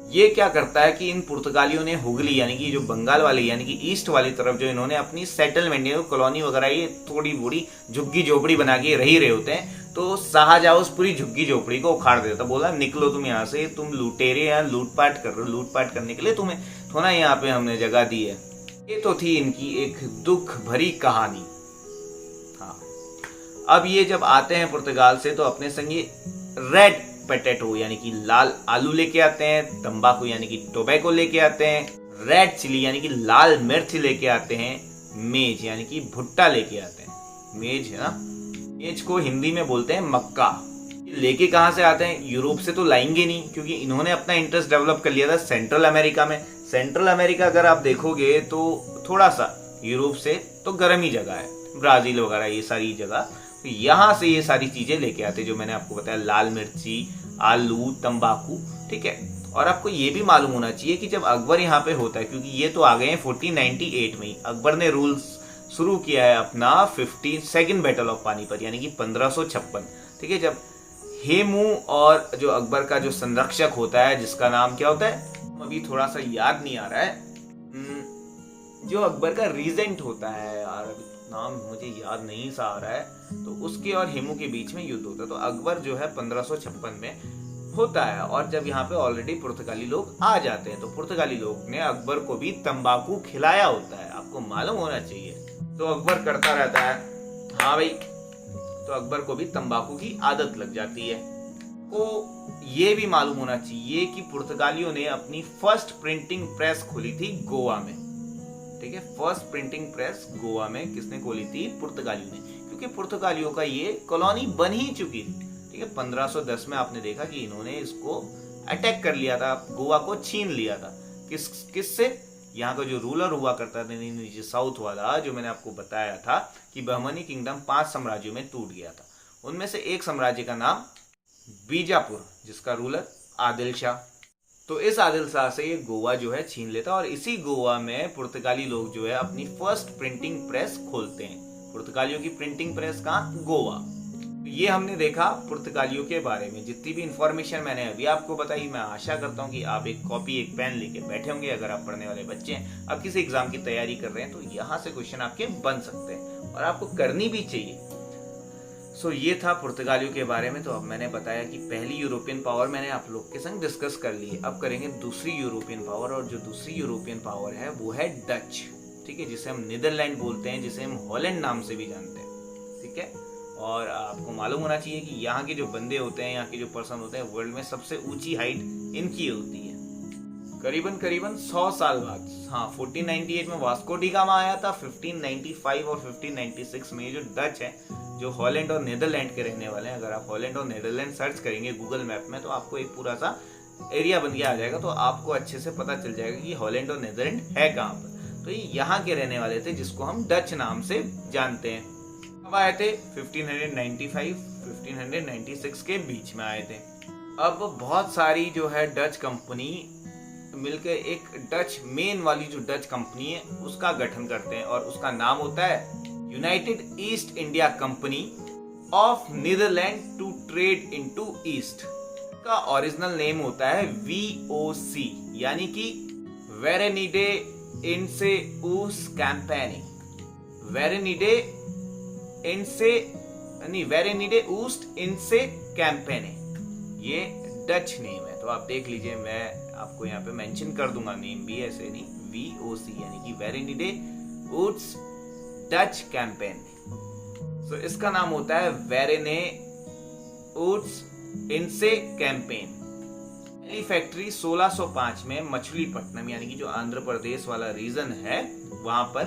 ये क्या करता है कि इन पुर्तगालियों ने हुगली यानी कि जो बंगाल वाली यानी कि ईस्ट वाली तरफ जो इन्होंने अपनी सेटलमेंट कॉलोनी वगैरह ये थोड़ी बूढ़ी झुग्गी झोपड़ी बना के रहे होते हैं। तो शाहजहां उस पूरी झुग्गी झोपड़ी को उखाड़ देता, बोला निकलो तुम यहाँ से, तुम लुटेरे यहाँ लूटपाट कर रहे हो, लूटपाट करने के लिए तुम्हें थोड़ा यहाँ पे हमने जगह दी है। ये तो थी इनकी एक दुख भरी कहानी। हाँ, अब ये जब आते हैं पुर्तगाल से तो अपने संग ये रेड पोटैटो यानी कि लाल आलू लेके आते हैं, तंबाकू यानी कि टोबैको लेके आते हैं, रेड चिली यानी कि लाल मिर्च लेके आते हैं, मेज यानी कि भुट्टा लेके आते हैं। मेज है ना, मेज को हिंदी में बोलते हैं मक्का। लेके कहां से आते हैं? यूरोप से तो लाएंगे नहीं, क्योंकि इन्होंने अपना इंटरेस्ट डेवलप कर लिया था सेंट्रल अमेरिका में। सेंट्रल अमेरिका अगर आप देखोगे तो थोड़ा सा यूरोप से तो गर्म ही जगह है, ब्राजील वगैरह ये सारी जगह। तो यहाँ से ये सारी चीजें लेके आते जो मैंने आपको बताया, लाल मिर्ची, आलू, तंबाकू, ठीक है। और आपको ये भी मालूम होना चाहिए कि जब अकबर यहाँ पे होता है, क्योंकि ये तो आ गए हैं 1498 में ही, अकबर ने रूल शुरू किया है अपना 52nd बैटल ऑफ पानीपत यानी कि 1556, ठीक है। जब हेमू और जो अकबर का जो संरक्षक होता है जिसका नाम क्या होता है अभी थोड़ा सा याद नहीं आ रहा है, जो अकबर का रीजेंट होता है यार, अभी नाम मुझे याद नहीं सा आ रहा है, तो उसके और हेमू के बीच में युद्ध होता है। तो अकबर जो है 1556 में होता है, और जब यहाँ पे ऑलरेडी पुर्तगाली लोग आ जाते हैं, तो पुर्तगाली लोग ने अकबर को भी तंबाकू खिलाया होता है, आपको मालूम होना चाहिए। तो अकबर करता रहता है, हाँ भाई, तो अकबर को भी तंबाकू की आदत लग जाती है। को ये भी मालूम होना चाहिए कि पुर्तगालियों ने अपनी फर्स्ट प्रिंटिंग प्रेस खोली थी गोवा में। ठीक है, फर्स्ट प्रिंटिंग प्रेस गोवा में किसने खोली थी? पुर्तगालियों ने, क्योंकि पुर्तगालियों का ये कॉलोनी बन ही चुकी थी। ठीक है, 1510 में आपने देखा कि इन्होंने इसको अटैक कर लिया था, गोवा को छीन लिया था। किससे? यहाँ का जो रूलर हुआ करता था नीचे साउथ वाला, जो मैंने आपको बताया था कि बहमनी किंगडम 5 साम्राज्यों में टूट गया था। उनमें से एक साम्राज्य का नाम बीजापुर, जिसका रूलर आदिल शाह। तो इस आदिल शाह से ये गोवा जो है छीन लेता, और इसी गोवा में पुर्तगाली लोग जो है अपनी फर्स्ट प्रिंटिंग प्रेस खोलते हैं। पुर्तगालियों की प्रिंटिंग प्रेस कहाँ? गोवा। ये हमने देखा पुर्तगालियों के बारे में। जितनी भी इंफॉर्मेशन मैंने अभी आपको बताई, मैं आशा करता हूँ कि आप एक कॉपी एक पेन लेके बैठे होंगे। अगर आप पढ़ने वाले बच्चे हैं, आप किसी एग्जाम की तैयारी कर रहे हैं, तो यहाँ से क्वेश्चन आपके बन सकते हैं और आपको करनी भी चाहिए। सो ये था पुर्तगालियों के बारे में। तो अब मैंने बताया कि पहली यूरोपियन पावर मैंने आप लोग के संग डिस्कस कर ली है। अब करेंगे दूसरी यूरोपियन पावर, और जो दूसरी यूरोपियन पावर है वो है डच। ठीक है, जिसे हम नीदरलैंड बोलते हैं, जिसे हम हॉलैंड नाम से भी जानते हैं। ठीक है, और आपको मालूम होना चाहिए कि यहाँ के जो बंदे होते हैं, यहाँ के जो पर्सन होते हैं, वर्ल्ड में सबसे ऊंची हाइट इनकी होती है, करीबन 100 साल बाद। हाँ, 1498 में वास्को डी गामा आया था। 1595 और 1596 में जो डच है, जो हॉलैंड और नीदरलैंड के रहने वाले हैं, अगर आप हॉलैंड और नीदरलैंड सर्च करेंगे गूगल मैप में, तो आपको एक पूरा सा एरिया बन के आ जाएगा। तो आपको अच्छे से पता चल जाएगा कि हॉलैंड और नीदरलैंड है कहाँ पर। तो ये यहाँ के रहने वाले थे, जिसको हम डच नाम से जानते हैं। कब आए थे? 1595 1596 के बीच में आए थे। अब बहुत सारी जो है डच कंपनी मिलकर एक डच मेन वाली जो डच कंपनी है उसका गठन करते हैं, और उसका नाम होता है United East India Company of Netherland to trade into East. का ओरिजिनल नेम होता है VOC, यानी कि वेरेनिडे इनसे ऊस कैंपेनी। वेरेनिडे ऊस्ट इनसे कैंपेने, ये डच नेम है। तो आप देख लीजिए, मैं आपको यहाँ पे मेंशन कर दूंगा, नेम भी ऐसे नहीं, VOC यानी कि वेरेनिडे ऊस्ट डच कैंपेन। सो इसका नाम होता है वेरेने ऊट्स इनसे कैंपेन। पहली फैक्ट्री 1605 में मछलीपट्टनम, यानी कि जो आंध्र प्रदेश वाला रीजन है, वहां पर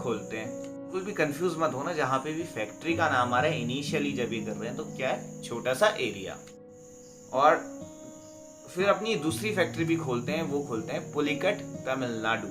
खोलते हैं। कोई भी कंफ्यूज मत होना, जहां पे भी फैक्ट्री का नाम आ रहा है इनिशियली जब ये कर रहे हैं, तो क्या है? छोटा सा एरिया। और फिर अपनी दूसरी फैक्ट्री भी खोलते हैं, वो खोलते हैं पुलिकट, तमिलनाडु।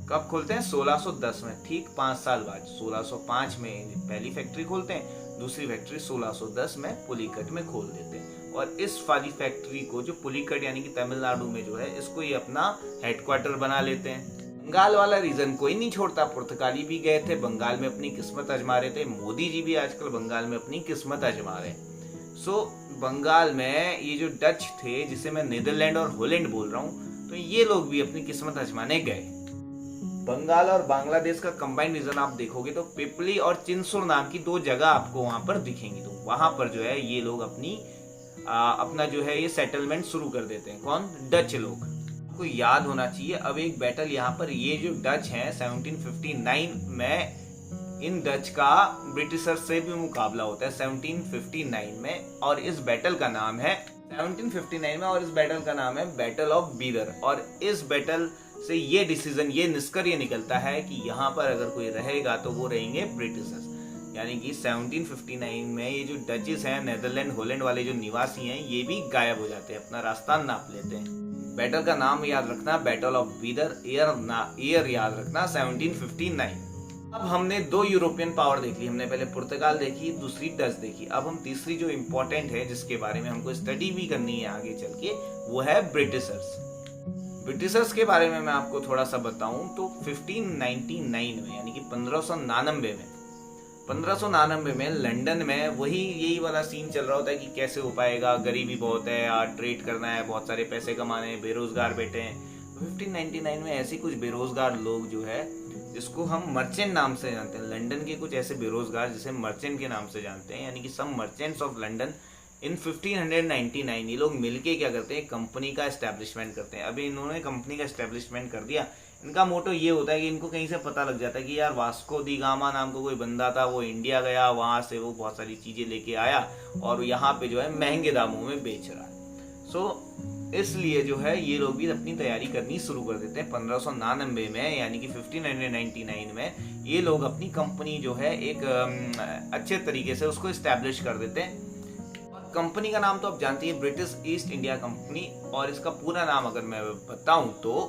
कब खोलते हैं? 1610 में, ठीक 5 साल बाद। 1605 में पहली फैक्ट्री खोलते हैं, दूसरी फैक्ट्री 1610 में पुलिकट में खोल देते हैं। और इस वाली फैक्ट्री को, जो पुलिकट यानी कि तमिलनाडु में जो है, इसको ये अपना हेडक्वार्टर बना लेते हैं। बंगाल वाला रीजन कोई नहीं छोड़ता, पुर्तगाली भी गए थे बंगाल में अपनी किस्मत आजमा रहे थे। मोदी जी भी आजकल बंगाल में अपनी किस्मत आजमा रहे हैं। सो बंगाल में ये जो डच थे, जिसे मैं नीदरलैंड और हॉलैंड बोल रहा हूँ, तो ये लोग भी अपनी किस्मत आजमाने गए। बंगाल और बांग्लादेश का कंबाइंड रीजन आप देखोगे तो पिपली और चिंसुर नाम की 2 जगह आपको वहां पर दिखेंगी। तो वहां पर जो है ये लोग अपना जो है ये सेटलमेंट शुरू कर देते हैं। कौन? डच लोग। आपको याद होना चाहिए, अब एक बैटल यहाँ पर, ये जो डच हैं 1759 में इन डच का ब्रिटिशर से भी मुकाबला होता है 1759 में, और इस बैटल का नाम है 1759 में, और इस बैटल का नाम है बैटल ऑफ बीदर। और इस बैटल से ये डिसीजन, ये निष्कर्ष निकलता है कि यहाँ पर अगर कोई रहेगा तो वो रहेंगे ब्रिटिशर्स। यानी कि 1759 में ये जो डचेस हैं, नेदरलैंड हॉलैंड वाले जो निवासी हैं, ये भी गायब हो जाते हैं, अपना रास्ता नाप लेते हैं। बैटल का नाम याद रखना, बैटल ऑफ बीदर। ईयर याद रखना 1759। अब हमने 2 यूरोपियन पावर देख ली, हमने पहले पुर्तगाल देखी, दूसरी डच देखी। अब हम तीसरी जो इम्पोर्टेंट है, जिसके बारे में हमको स्टडी भी करनी है आगे चल के, वो है ब्रिटिशर्स। ब्रिटिशर्स के बारे में मैं आपको थोड़ा सा बताऊं तो 1599 में, यानी कि 1599 में लंदन में वही यही वाला सीन चल रहा होता है कि कैसे हो पाएगा, गरीबी बहुत है यार, ट्रेड करना है, बहुत सारे पैसे कमाने हैं, बेरोजगार बैठे हैं। 1599 में ऐसे कुछ बेरोजगार लोग जो है जिसको हम मर्चेंट नाम से जानते हैं। लंदन के कुछ ऐसे बेरोजगार जिसे मर्चेंट के नाम से जानते हैं, यानी कि सम मर्चेंट्स ऑफ लंदन इन 1599 ये लोग मिलके क्या करते हैं, कंपनी का एस्टेब्लिशमेंट करते हैं। अभी इन्होंने कंपनी का एस्टेब्लिशमेंट कर दिया। इनका मोटो ये होता है कि इनको कहीं से पता लग जाता है कि यार वास्को दी गामा नाम का कोई बंदा था, वो इंडिया गया, वहां से वो बहुत सारी चीजें लेके आया और यहाँ पे जो है महंगे दामों में बेच रहा है। इसलिए जो है ये लोग भी अपनी तैयारी करनी शुरू कर देते हैं। 1599 में यानी कि 1599 में ये लोग अपनी कंपनी जो है एक अच्छे तरीके से उसको इस्टेब्लिश कर देते हैं। कंपनी का नाम तो आप जानती है, ब्रिटिश ईस्ट इंडिया कंपनी, और इसका पूरा नाम अगर मैं बताऊं तो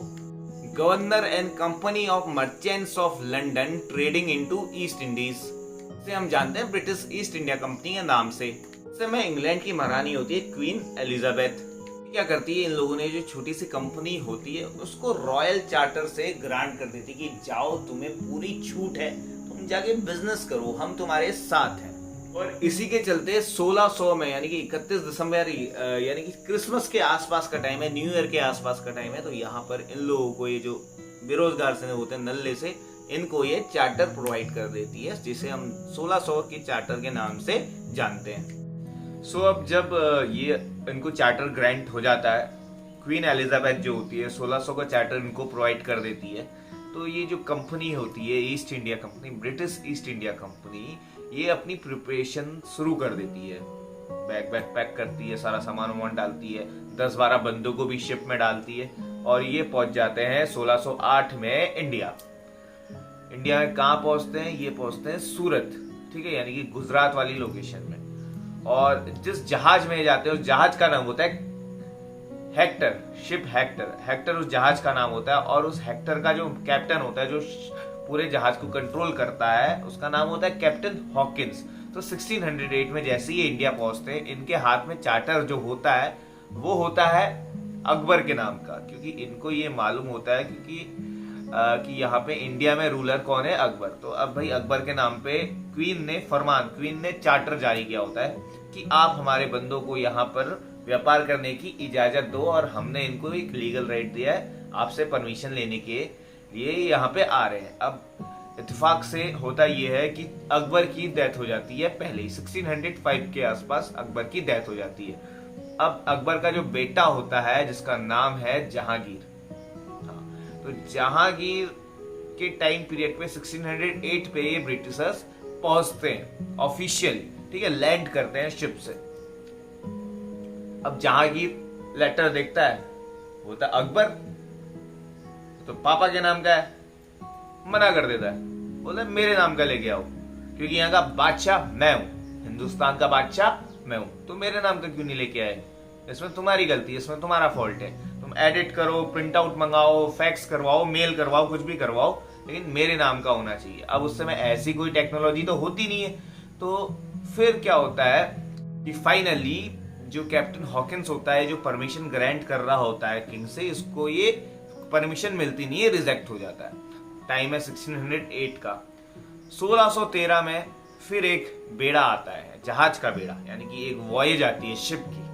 governor and company of merchants of London trading into east Indies से हम जानते हैं ब्रिटिश ईस्ट इंडिया कंपनी के नाम से। इस समय इंग्लैंड की महारानी होती है क्वीन एलिजाबेथ। क्या करती है, इन लोगों ने जो छोटी सी कंपनी होती है उसको रॉयल चार्टर से ग्रांट कर देती है कि जाओ, तुम्हें पूरी छूट है, तुम जाके बिजनेस करो, हम तुम्हारे साथ हैं। और इसी के चलते 1600 में यानी कि 31 दिसंबर यानी कि क्रिसमस के आसपास का टाइम है, न्यू ईयर के आसपास का टाइम है, तो यहाँ पर इन लोगों को ये जो बेरोजगार से होते हैं नल्ले से, इनको ये चार्टर प्रोवाइड कर देती है, जिसे हम 1600 के चार्टर के नाम से जानते हैं। अब जब ये इनको चार्टर ग्रांट हो जाता है, क्वीन एलिजाबेथ जो होती है 1600 का चार्टर इनको प्रोवाइड कर देती है, तो ये जो कंपनी होती है east India company, British east India company, ये अपनी प्रिपरेशन शुरू कर देती है। बैग पैक करती है, सारा सामान वामान डालती है, 10-12 बंदों को भी शिप में डालती है, और ये पहुंच जाते हैं 1608 में इंडिया में कहाँ पहुंचते हैं, ये पहुंचते हैं सूरत, ठीक है, यानी कि गुजरात वाली लोकेशन में। और जिस जहाज में जाते हैं उस जहाज का नाम होता है हेक्टर, शिप हेक्टर उस जहाज का नाम होता है, और उस हेक्टर का जो कैप्टन होता है, जो पूरे जहाज को कंट्रोल करता है, उसका नाम होता है कैप्टन हॉकिंस। तो 1608 में जैसे ही इंडिया पहुंचते हैं, इनके हाथ में चार्टर जो होता है वो होता है अकबर के नाम का, क्योंकि इनको ये मालूम होता है कि यहाँ पे इंडिया में रूलर कौन है, अकबर। तो अब भाई अकबर के नाम पे क्वीन ने चार्टर जारी किया होता है कि आप हमारे बंदों को यहाँ पर व्यापार करने की इजाजत दो, और हमने इनको एक लीगल राइट दिया है आपसे परमिशन लेने के लिए यहाँ पे आ रहे हैं। अब इत्तेफाक से होता यह है कि अकबर की डेथ हो जाती है पहले ही, 1605 के आसपास अकबर की डेथ हो जाती है। अब अकबर का जो बेटा होता है जिसका नाम है जहांगीर, तो जहांगीर के टाइम पीरियड पे 1608 पे ये ब्रिटिशर्स पहुंचते हैं ऑफिशियली, ठीक है, लैंड करते हैं शिप से। अब जहांगीर लेटर देखता है, बोलता है अकबर तो पापा के नाम का है, मना कर देता है, बोलता है मेरे नाम का लेके आओ, क्योंकि यहाँ का बादशाह मैं हूं, हिंदुस्तान का बादशाह मैं हूं, तो मेरे नाम का क्यों नहीं लेके आए, इसमें तुम्हारी गलती है, इसमें तुम्हारा फॉल्ट है, तुम एडिट करो, प्रिंट आउट मंगाओ, फैक्स करवाओ, मेल करवाओ, कुछ भी करवाओ, लेकिन मेरे नाम का होना चाहिए। अब उस समय ऐसी कोई टेक्नोलॉजी तो होती नहीं है, तो फिर क्या होता है कि फाइनली जो कैप्टन हॉकिंस होता है, जो परमिशन ग्रांट कर रहा होता है किंग से, इसको ये परमिशन मिलती नहीं है, रिजेक्ट हो जाता है। टाइम है 1608 का। 1613 में फिर एक बेड़ा आता है, जहाज का बेड़ा, यानी कि एक वॉयज आती है शिप की।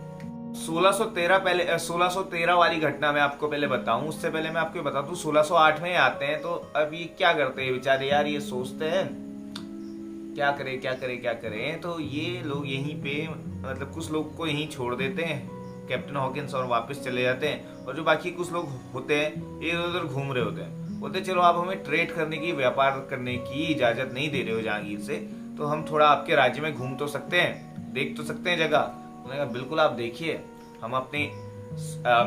1613 वाली घटना मैं आपको पहले बताऊं, उससे पहले मैं आपको बता दूं 1608 में आते हैं। तो अब ये क्या करते हैं बेचारे यार, ये सोचते हैं क्या करें, तो ये लोग यहीं पे मतलब कुछ लोग को यहीं छोड़ देते हैं कैप्टन हॉकिंस, और वापस चले जाते हैं, और जो बाकी कुछ लोग होते हैं ये इधर उधर घूम रहे होते हैं, बोलते चलो आप हमें ट्रेड करने की, व्यापार करने की इजाजत नहीं दे रहे हो जहांगीर से, तो हम थोड़ा आपके राज्य में घूम तो सकते हैं, देख तो सकते हैं जगह। उन्होंने कहा बिल्कुल आप देखिए, हम अपने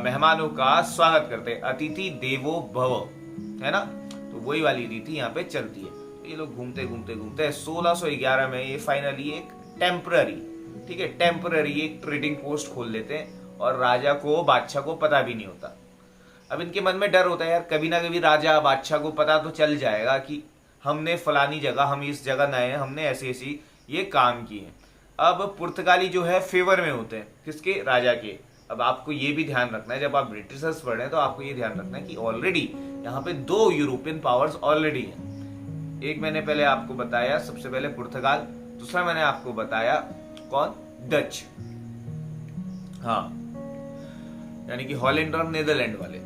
मेहमानों का स्वागत करते हैं, अतिथि देवो भव, है ना, तो वही वाली रीति यहाँ पे चलती है। ये लोग घूमते 1611 में ये फाइनली एक टेम्पररी एक ट्रेडिंग पोस्ट खोल लेते हैं, और राजा को, बादशाह को पता भी नहीं होता। अब इनके मन में डर होता है यार, कभी ना कभी राजा बादशाह को पता तो चल जाएगा कि हमने फलानी जगह, हम इस जगह नए हैं, हमने ऐसी ये काम किए हैं। अब पुर्तगाली जो है फेवर में होते हैं, किसके, राजा के। अब आपको ये भी ध्यान रखना है, जब आप ब्रिटिशर्स पढ़ रहे हैं तो आपको ये ध्यान रखना है कि ऑलरेडी यहाँ पे 2 यूरोपियन पावर्स ऑलरेडी हैं। एक मैंने पहले आपको बताया, सबसे पहले पुर्तगाल, दूसरा मैंने आपको बताया कौन, डच, हाँ, यानी कि हॉलैंड और नीदरलैंड वाले।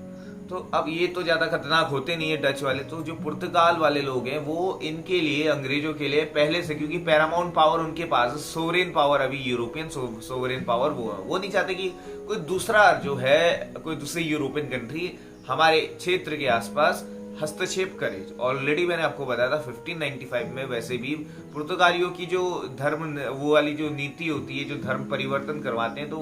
तो अब ये तो ज्यादा खतरनाक होते नहीं है डच वाले, तो जो पुर्तगाल वाले लोग हैं वो इनके लिए, अंग्रेजों के लिए पहले से, क्योंकि पैरामाउंट पावर उनके पास, सोवरेन पावर, अभी यूरोपियन सोवरेन पावर वो नहीं चाहते कि कोई दूसरा जो है, कोई दूसरी यूरोपियन कंट्री हमारे क्षेत्र के आसपास हस्तक्षेप करे। ऑलरेडी मैंने आपको बताया था 1595 में वैसे भी पुर्तगालियों की जो धर्म, वो वाली जो नीति होती है, जो धर्म परिवर्तन करवाते हैं, तो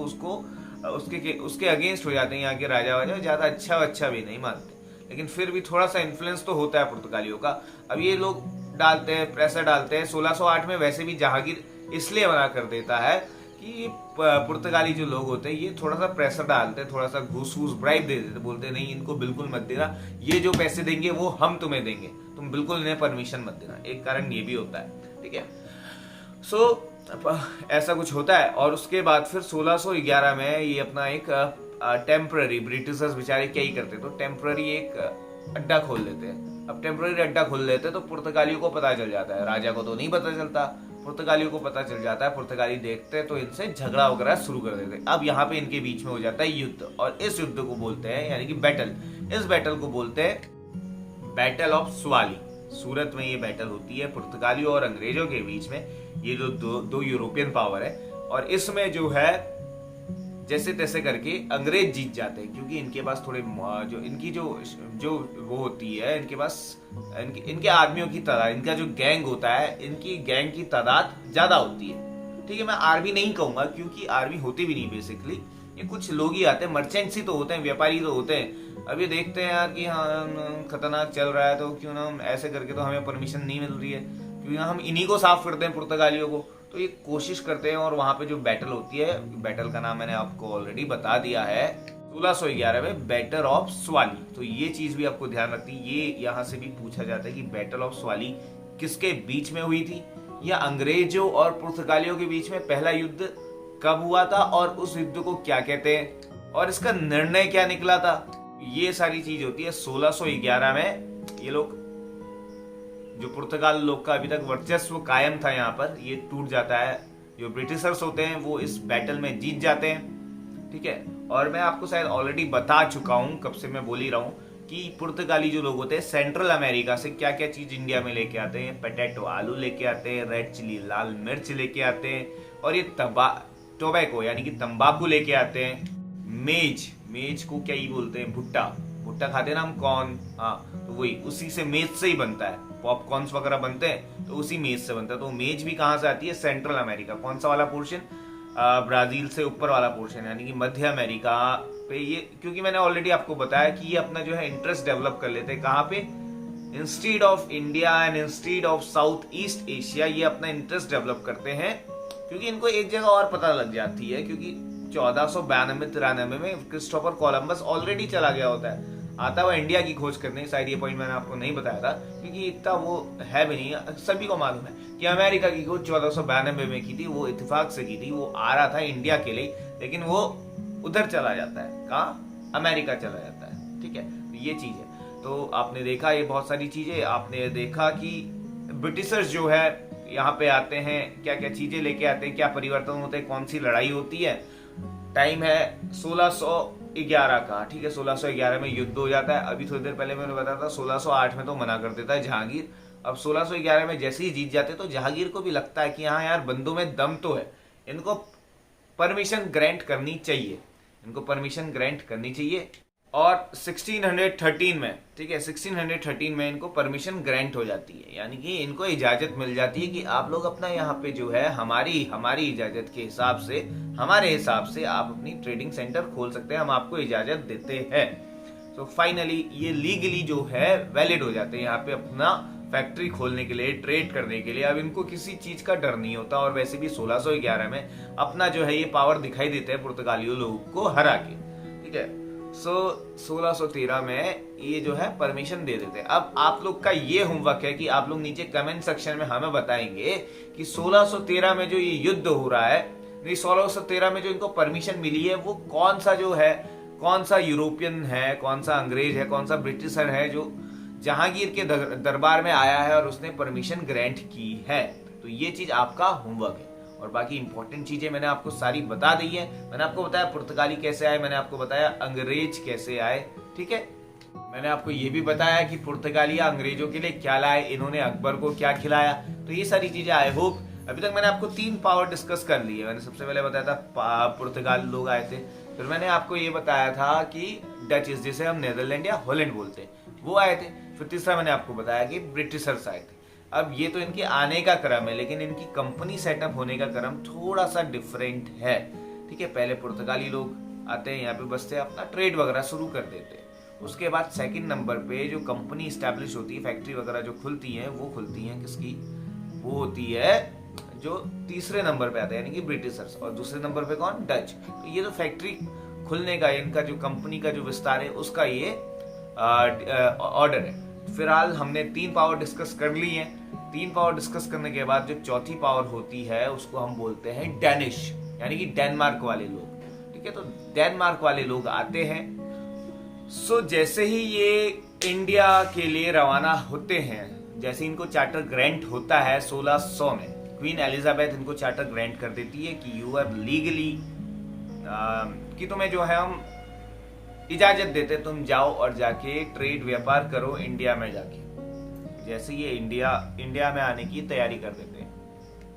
उसके अगेंस्ट हो जाते हैं यहाँ के राजा वाजा, ज्यादा अच्छा भी नहीं मानते, लेकिन फिर भी थोड़ा सा इन्फ्लुएंस तो होता है पुर्तगालियों का। अब ये लोग डालते हैं, प्रेशर डालते हैं। 1608 में वैसे भी जहांगीर इसलिए मना कर देता है कि पुर्तगाली जो लोग होते हैं ये थोड़ा सा प्रेशर डालते हैं, थोड़ा सा घूस ब्राइब दे देते, बोलते नहीं इनको बिल्कुल मत देना, ये जो पैसे देंगे वो हम तुम्हें देंगे, तुम बिल्कुल इन्हें परमिशन मत देना। एक कारण ये भी होता है, ठीक है। सो ऐसा कुछ होता है। और उसके बाद फिर 1611 में ये अपना एक टेम्पररी, ब्रिटिशर्स बेचारे क्या ही करते, तो टेम्पररी एक अड्डा खोल लेते हैं। अब टेम्पररी अड्डा खोल लेते हैं तो पुर्तगालियों को पता चल जाता है, राजा को तो नहीं पता चलता, पुर्तगालियों को पता चल जाता है। पुर्तगाली देखते हैं तो इनसे झगड़ा वगैरह शुरू कर देते हैं। अब यहाँ पे इनके बीच में हो जाता है युद्ध, और इस युद्ध को बोलते हैं, यानी कि बैटल, इस बैटल को बोलते हैं बैटल ऑफ स्वाली। सूरत में ये बैटल होती है पुर्तगालियों और अंग्रेजों के बीच में, ये जो दो यूरोपियन पावर है। और इसमें जो है जैसे तैसे करके अंग्रेज जीत जाते हैं, क्योंकि इनके पास थोड़े जो इनकी जो वो होती है, इनके पास इनके आदमियों की तादाद, इनका जो गैंग होता है, इनकी गैंग की तादाद ज्यादा होती है, ठीक है। मैं आर्मी नहीं कहूंगा क्योंकि आर्मी होती भी नहीं बेसिकली, ये कुछ लोग ही आते हैं, मर्चेंट्स ही तो होते हैं, व्यापारी तो होते हैं। अब ये देखते हैं यार कि हाँ खतरनाक चल रहा है, तो क्यों ना हम ऐसे करके, तो हमें परमिशन नहीं मिल रही है, क्योंकि हम इन्हीं को साफ करते हैं पुर्तगालियों को, तो ये कोशिश करते हैं। और वहां पे जो बैटल होती है, बैटल का नाम मैंने आपको ऑलरेडी बता दिया है, 1611 में बैटल ऑफ स्वाली। तो ये चीज भी आपको ध्यान रखती है, ये यहाँ से भी पूछा जाता है कि बैटल ऑफ स्वाली किसके बीच में हुई थी, या अंग्रेजों और पुर्तगालियों के बीच में पहला युद्ध कब हुआ था, और उस युद्ध को क्या कहते हैं, और इसका निर्णय क्या निकला था। ये सारी चीज होती है 1611 में। ये लोग, जो पुर्तगाल लोग का अभी तक वर्चस्व कायम था यहाँ पर, ये टूट जाता है। जो ब्रिटिशर्स होते हैं वो इस बैटल में जीत जाते हैं, ठीक है। और मैं आपको शायद ऑलरेडी बता चुका हूँ, कब से मैं बोल ही रहा हूँ, कि पुर्तगाली जो लोग होते हैं सेंट्रल अमेरिका से क्या क्या चीज इंडिया में लेके आते हैं। पोटैटो, आलू लेके आते हैं, रेड चिली, लाल मिर्च लेके आते हैं, और ये टोबैको यानी कि तंबाकू लेके आते हैं। मेज को क्या ही बोलते हैं, भुट्टा खाते ना हम, कॉर्न, हाँ, तो वही उसी से, मेज से ही बनता है। पॉपकॉर्न्स वगैरह बनते हैं तो उसी मेज से बनता है। तो मेज भी कहाँ से आती है, सेंट्रल अमेरिका। कौन सा वाला पोर्शन, ब्राजील से ऊपर वाला पोर्शन, यानी कि मध्य अमेरिका पे ये, क्योंकि मैंने ऑलरेडी आपको बताया कि ये अपना जो है इंटरेस्ट डेवलप कर लेते हैं कहाँ पे, instead of India and instead of south east Asia, ये अपना इंटरेस्ट डेवलप करते हैं, क्योंकि इनको एक जगह और पता लग जाती है, क्योंकि 1492-93 में क्रिस्टोफर कोलंबस ऑलरेडी चला गया होता है, आता हुआ इंडिया की खोज करने। शायद ये पॉइंट मैंने आपको नहीं बताया था, क्योंकि इतना वो है भी नहीं, सभी को मालूम है कि अमेरिका की खोज 1492 में की थी, वो इत्तेफाक से की थी, वो आ रहा था इंडिया के लिए, लेकिन वो उधर चला जाता है, कहाँ, अमेरिका चला जाता है, ठीक है। ये चीज है। तो आपने देखा ये बहुत सारी चीजें, आपने देखा कि ब्रिटिशर्स जो है यहाँ पे आते हैं, क्या क्या चीजें लेके आते हैं, क्या परिवर्तन होते हैं, कौन सी लड़ाई होती है। टाइम है 1611 का, ठीक है। 1611 में युद्ध हो जाता है। अभी थोड़ी देर पहले मैंने बताया था 1608 में तो मना कर देता है जहांगीर। अब 1611 में जैसे ही जीत जाते तो जहांगीर को भी लगता है कि हाँ यार बंदों में दम तो है, इनको परमिशन ग्रांट करनी चाहिए, इनको परमिशन ग्रांट करनी चाहिए। और 1613 में, ठीक है, 1613 में इनको परमिशन ग्रांट हो जाती है, यानी कि इनको इजाजत मिल जाती है कि आप लोग अपना यहाँ पे जो है हमारी इजाजत के हिसाब से, हमारे हिसाब से आप अपनी ट्रेडिंग सेंटर खोल सकते हैं, हम आपको इजाजत देते हैं। तो फाइनली ये लीगली जो है वैलिड हो जाते हैं यहाँ पे अपना फैक्ट्री खोलने के लिए, ट्रेड करने के लिए। अब इनको किसी चीज का डर नहीं होता। और वैसे भी 1611 में अपना जो है ये पावर दिखाई देता है पुर्तगालियों लोगों को हरा के, ठीक है। 1613 में ये जो है परमिशन दे देते हैं। अब आप लोग का ये होमवर्क है कि आप लोग नीचे कमेंट सेक्शन में हमें बताएंगे कि 1613 में जो ये युद्ध हो रहा है, 1613 में जो इनको परमिशन मिली है, वो कौन सा जो है, कौन सा यूरोपियन है, कौन सा अंग्रेज है, कौन सा ब्रिटिशर है जो जहांगीर के दरबार में आया है और उसने परमिशन ग्रांट की है। तो ये चीज आपका होमवर्क है। और बाकी इंपॉर्टेंट चीजें मैंने आपको सारी बता दी है। मैंने आपको बताया पुर्तगाली कैसे आए, मैंने आपको बताया अंग्रेज कैसे आए, ठीक है। मैंने आपको ये भी बताया कि पुर्तगालिया अंग्रेजों के लिए क्या लाए, इन्होंने अकबर को क्या खिलाया। तो ये सारी चीजें आई होप अभी तक मैंने आपको 3 पावर डिस्कस कर लिए। मैंने सबसे पहले बताया था पुर्तगाल लोग आए थे, फिर मैंने आपको ये बताया था कि डचेस, जिसे हम नीदरलैंड या हॉलैंड बोलते हैं, वो आए थे। फिर तीसरा मैंने आपको बताया कि ब्रिटिशर्स आए थे। अब ये तो इनके आने का क्रम है, लेकिन इनकी कंपनी सेटअप होने का क्रम थोड़ा सा डिफरेंट है। ठीक है, पहले पुर्तगाली लोग आते हैं, यहाँ पे बसते हैं, अपना ट्रेड वगैरह शुरू कर देते हैं। उसके बाद सेकंड नंबर पे जो कंपनी स्टैब्लिश होती है, फैक्ट्री वगैरह जो खुलती हैं, वो खुलती हैं किसकी, वो होती है जो तीसरे नंबर पे आता है, यानी कि ब्रिटिशर्स। और दूसरे नंबर पे कौन, डच। तो ये जो फैक्ट्री खुलने का, इनका जो कंपनी का जो विस्तार है, उसका ये ऑर्डर है। फिलहाल हमने 3 पावर डिस्कस कर ली है। 3 पावर डिस्कस करने के बाद जो चौथी पावर होती है उसको हम बोलते हैं डेनिश, यानी कि डेनमार्क वाले लोग। ठीक है, तो डेनमार्क वाले लोग आते हैं। सो जैसे ही ये इंडिया के लिए रवाना होते हैं, जैसे इनको चार्टर ग्रांट होता है 1600 में, क्वीन एलिजाबेथ इनको चार्टर ग्रांट कर देती है कि यू आर लीगली, कि तुम्हें जो है हम इजाजत देते, तुम जाओ और जाके ट्रेड व्यापार करो इंडिया में जाके। जैसे ये इंडिया में आने की तैयारी कर देते हैं,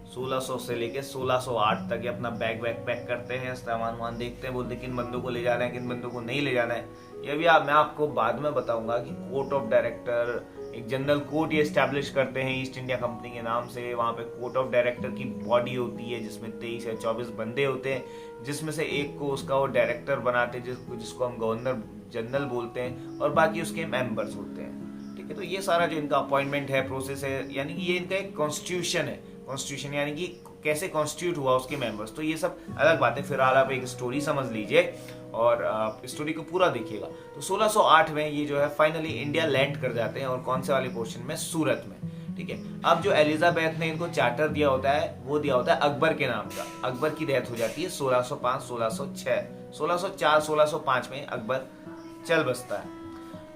1600 से लेके 1608 तक ये अपना बैग पैक करते हैं, सामान वामान देखते हैं, बोलते किन बंदों को ले जाना है, किन बंदों को नहीं ले जाना है। ये भी मैं आपको बाद में बताऊंगा कि कोर्ट ऑफ डायरेक्टर, एक जनरल कोर्ट ये स्टैब्लिश करते हैं ईस्ट इंडिया कंपनी के नाम से। वहां पे कोर्ट ऑफ डायरेक्टर की बॉडी होती है जिसमें 23 या 24 बंदे होते हैं, जिसमें से एक को उसका वो डायरेक्टर बनाते हैं, जिसको हम गवर्नर जनरल बोलते हैं, और बाकी उसके मेंबर्स होते हैं। ठीक है, तो ये सारा जो इनका अपॉइंटमेंट है, प्रोसेस है, यानी कि ये इनका एक कॉन्स्टिट्यूशन है। कॉन्स्टिट्यूशन यानी कि कैसे कॉन्स्टिट्यूट हुआ उसके मेंबर्स। तो ये सब अलग बात है। फिलहाल आप एक स्टोरी समझ लीजिए और स्टोरी को पूरा देखिएगा। तो 1608 में ये जो है फाइनली इंडिया लैंड कर जाते हैं, और कौन से वाले पोर्शन में, सूरत में। ठीक है, अब जो एलिजाबेथ ने इनको चार्टर दिया होता है, वो दिया होता है अकबर के नाम का। अकबर की डेथ हो जाती है 1605, 1606, 1604, 1605 में अकबर चल बसता है।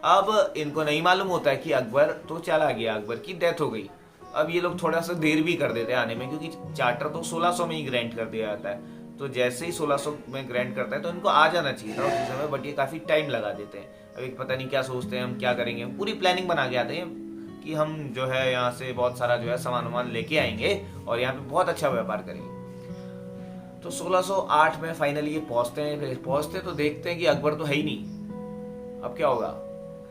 अब इनको नहीं मालूम होता है कि अकबर तो चला गया, अकबर की डेथ हो गई। अब ये लोग थोड़ा सा देर भी कर देते हैं आने में, क्योंकि चार्टर तो 1600 में ही ग्रांट कर दिया जाता है। तो जैसे ही 1600 में ग्रांट करता है तो इनको आ जाना चाहिए था उस समय, बट ये काफी टाइम लगा देते हैं। अभी पता नहीं क्या सोचते हैं, हम क्या करेंगे, पूरी प्लानिंग बना के आते हैं कि हम जो है यहाँ से बहुत सारा जो है सामान लेके आएंगे और यहाँ पे बहुत अच्छा व्यापार करेंगे। तो 1608 में फाइनली ये पहुंचते हैं। फिर पहुंचते तो देखते हैं कि अकबर तो है ही नहीं। अब क्या होगा,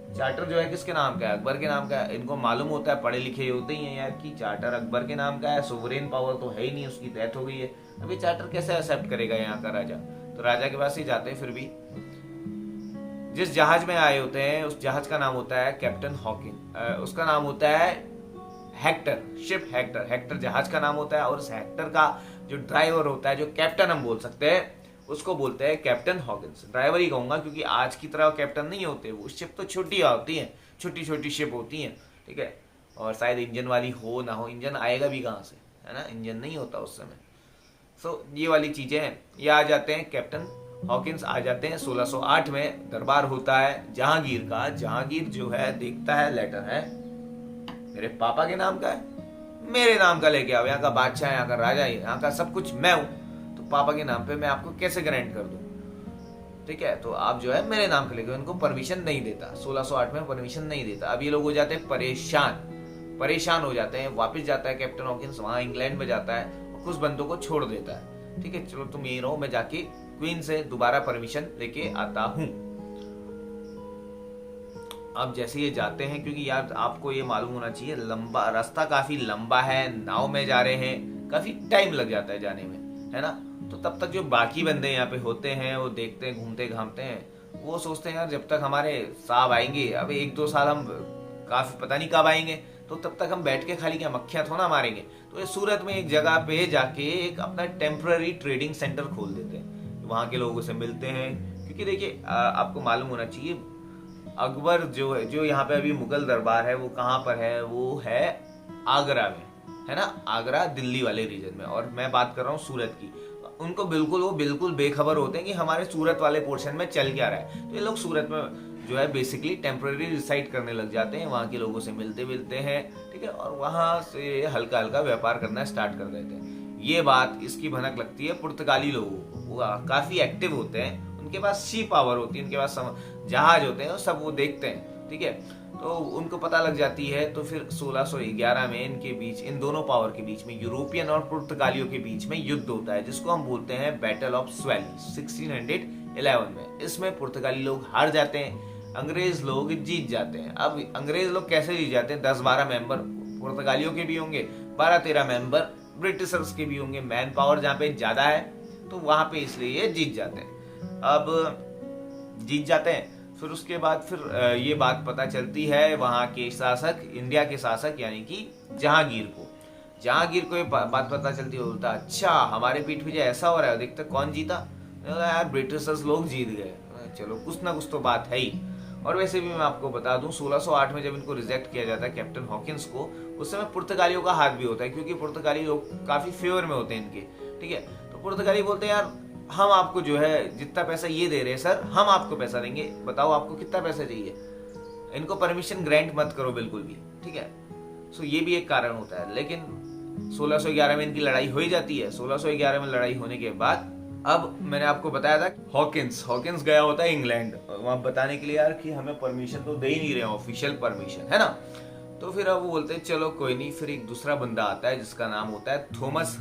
चार्टर जो है किसके नाम का है, अकबर के नाम का है। इनको मालूम होता है, पढ़े लिखे होते ही हैं यार, कि चार्टर अकबर के नाम का है, सोवरेन पावर तो है ही नहीं, उसकी डेथ हो गई है। अभी चार्टर कैसे एक्सेप्ट करेगा यहाँ का राजा। तो राजा के पास ही जाते हैं। फिर भी जिस जहाज में आए होते हैं उस जहाज का नाम होता है कैप्टन हॉकिन, उसका नाम होता है हेक्टर, शिप हेक्टर। हेक्टर जहाज का नाम होता है, और उस हेक्टर का जो ड्राइवर होता है, जो कैप्टन हम बोल सकते हैं, उसको बोलते हैं कैप्टन हॉकिंस। ड्राइवर ही कहूंगा, क्योंकि आज की तरह कैप्टन नहीं होते, वो शिप तो छोटी होती है, छोटी छोटी शिप होती हैं। ठीक है, और शायद इंजन वाली हो ना हो, इंजन आएगा भी कहाँ से, है ना, इंजन नहीं होता उस समय। सो ये वाली चीजें हैं। ये आ जाते हैं, कैप्टन हॉकिंस आ जाते हैं 1608 में। दरबार होता है जहांगीर का। जहांगीर जो है देखता है, लेटर है मेरे पापा के नाम का है, मेरे नाम का लेके आओ, यहाँ का बादशाह, यहाँ का राजा, यहाँ का सब कुछ मैं हूँ, तो पापा के नाम पे मैं आपको कैसे ग्रांट कर दूं। ठीक है, तो आप जो है मेरे नाम का लेके, उनको परमिशन नहीं देता, 1608 में परमिशन नहीं देता। अब ये लोग हो जाते हैं परेशान हो जाते हैं। वापस जाता है कैप्टन हॉकिंस, वहां इंग्लैंड में जाता है और कुछ बंदों को छोड़ देता है। ठीक है, चलो तुम यही रहो, मैं जाके क्वीन से दोबारा परमिशन लेके आता हूं। अब जैसे ये जाते हैं, क्योंकि यार आपको ये मालूम होना चाहिए, लंबा रास्ता, काफी लंबा है, नाव में जा रहे हैं, काफी टाइम लग जाता है जाने में, है ना। तो तब तक जो बाकी बंदे यहाँ पे होते हैं, वो देखते हैं, घूमते घामते हैं, वो सोचते हैं यार जब तक हमारे साहब आएंगे, अब 1-2 साल हम काफी पता नहीं कब आएंगे, तो तब तक हम बैठ के खाली क्या मक्खियां थोड़ा मारेंगे। तो ये सूरत में एक जगह पे जाके एक अपना टेम्पररी ट्रेडिंग सेंटर खोल देते हैं, वहां के लोगों से मिलते हैं। क्योंकि देखिए आपको मालूम होना चाहिए, अकबर जो यहाँ पे अभी मुगल दरबार है, वो कहाँ पर है, वो है आगरा में, है ना, आगरा दिल्ली वाले रीजन में। और मैं बात कर रहा हूँ सूरत की। उनको वो बिल्कुल बेखबर होते हैं कि हमारे सूरत वाले पोर्शन में चल क्या रहा है। तो ये लोग सूरत में जो है बेसिकली टेम्पररी रिसाइड करने लग जाते हैं, वहाँ के लोगों से मिलते हैं। ठीक है, और वहाँ से हल्का हल्का व्यापार करना स्टार्ट कर देते हैं। ये बात इसकी भनक लगती है पुर्तगाली लोगों को, वो काफी एक्टिव होते हैं, उनके पास सी पावर होती है, उनके पास जहाज होते हैं, सब वो देखते हैं। ठीक है। तो उनको पता लग जाती है, तो फिर 1611 में इनके बीच, इन दोनों पावर के बीच में, यूरोपियन और पुर्तगालियों के बीच में युद्ध होता है, जिसको हम बोलते हैं बैटल ऑफ स्वेली 1611 में। इसमें पुर्तगाली लोग हार जाते हैं, अंग्रेज लोग जीत जाते हैं। अब अंग्रेज लोग कैसे जीत जाते हैं, 10-12 मेंबर पुर्तगालियों के भी होंगे, 12-13 मेंबर ब्रिटिशर्स के भी होंगे। मैन पावर जहाँ पे ज्यादा है तो वहां पे इसलिए ये जीत जाते हैं। अब जीत जाते हैं, फिर उसके बाद फिर ये बात पता चलती है वहां के शासक, इंडिया के शासक यानी कि जहांगीर को ये बात पता चलती है। बोलता अच्छा हमारे पीठ पीछे ऐसा हो रहा है, देखते कौन जीता। यार ब्रिटिशर्स लोग जीत गए, चलो कुछ ना कुछ तो बात है ही। और वैसे भी मैं आपको बता दूं 1608 में जब इनको रिजेक्ट किया जाता है कैप्टन हॉकिंस को, उस समय पुर्तगालियों का हाथ भी होता है, क्योंकि पुर्तगाली लोग काफी फेवर में होते हैं इनके, ठीक है। तो पुर्तगाली बोलते हैं यार हम आपको जो है जितना पैसा ये दे रहे हैं सर, हम आपको पैसा देंगे, बताओ आपको कितना पैसा चाहिए, इनको परमिशन ग्रांट मत करो बिल्कुल भी, ठीक है। सो ये भी एक कारण होता है। लेकिन 1611 में इनकी लड़ाई हो ही जाती है। 1611 में लड़ाई होने के बाद अब मैंने आपको बताया था हॉकिंस गया होता है इंग्लैंड, वहां बताने के लिए यार कि हमें परमिशन तो दे ही नहीं रहे, ऑफिशियल परमिशन है ना। तो फिर अब वो बोलते हैं चलो कोई नहीं। फिर एक दूसरा बंदा आता है जिसका नाम होता है थॉमस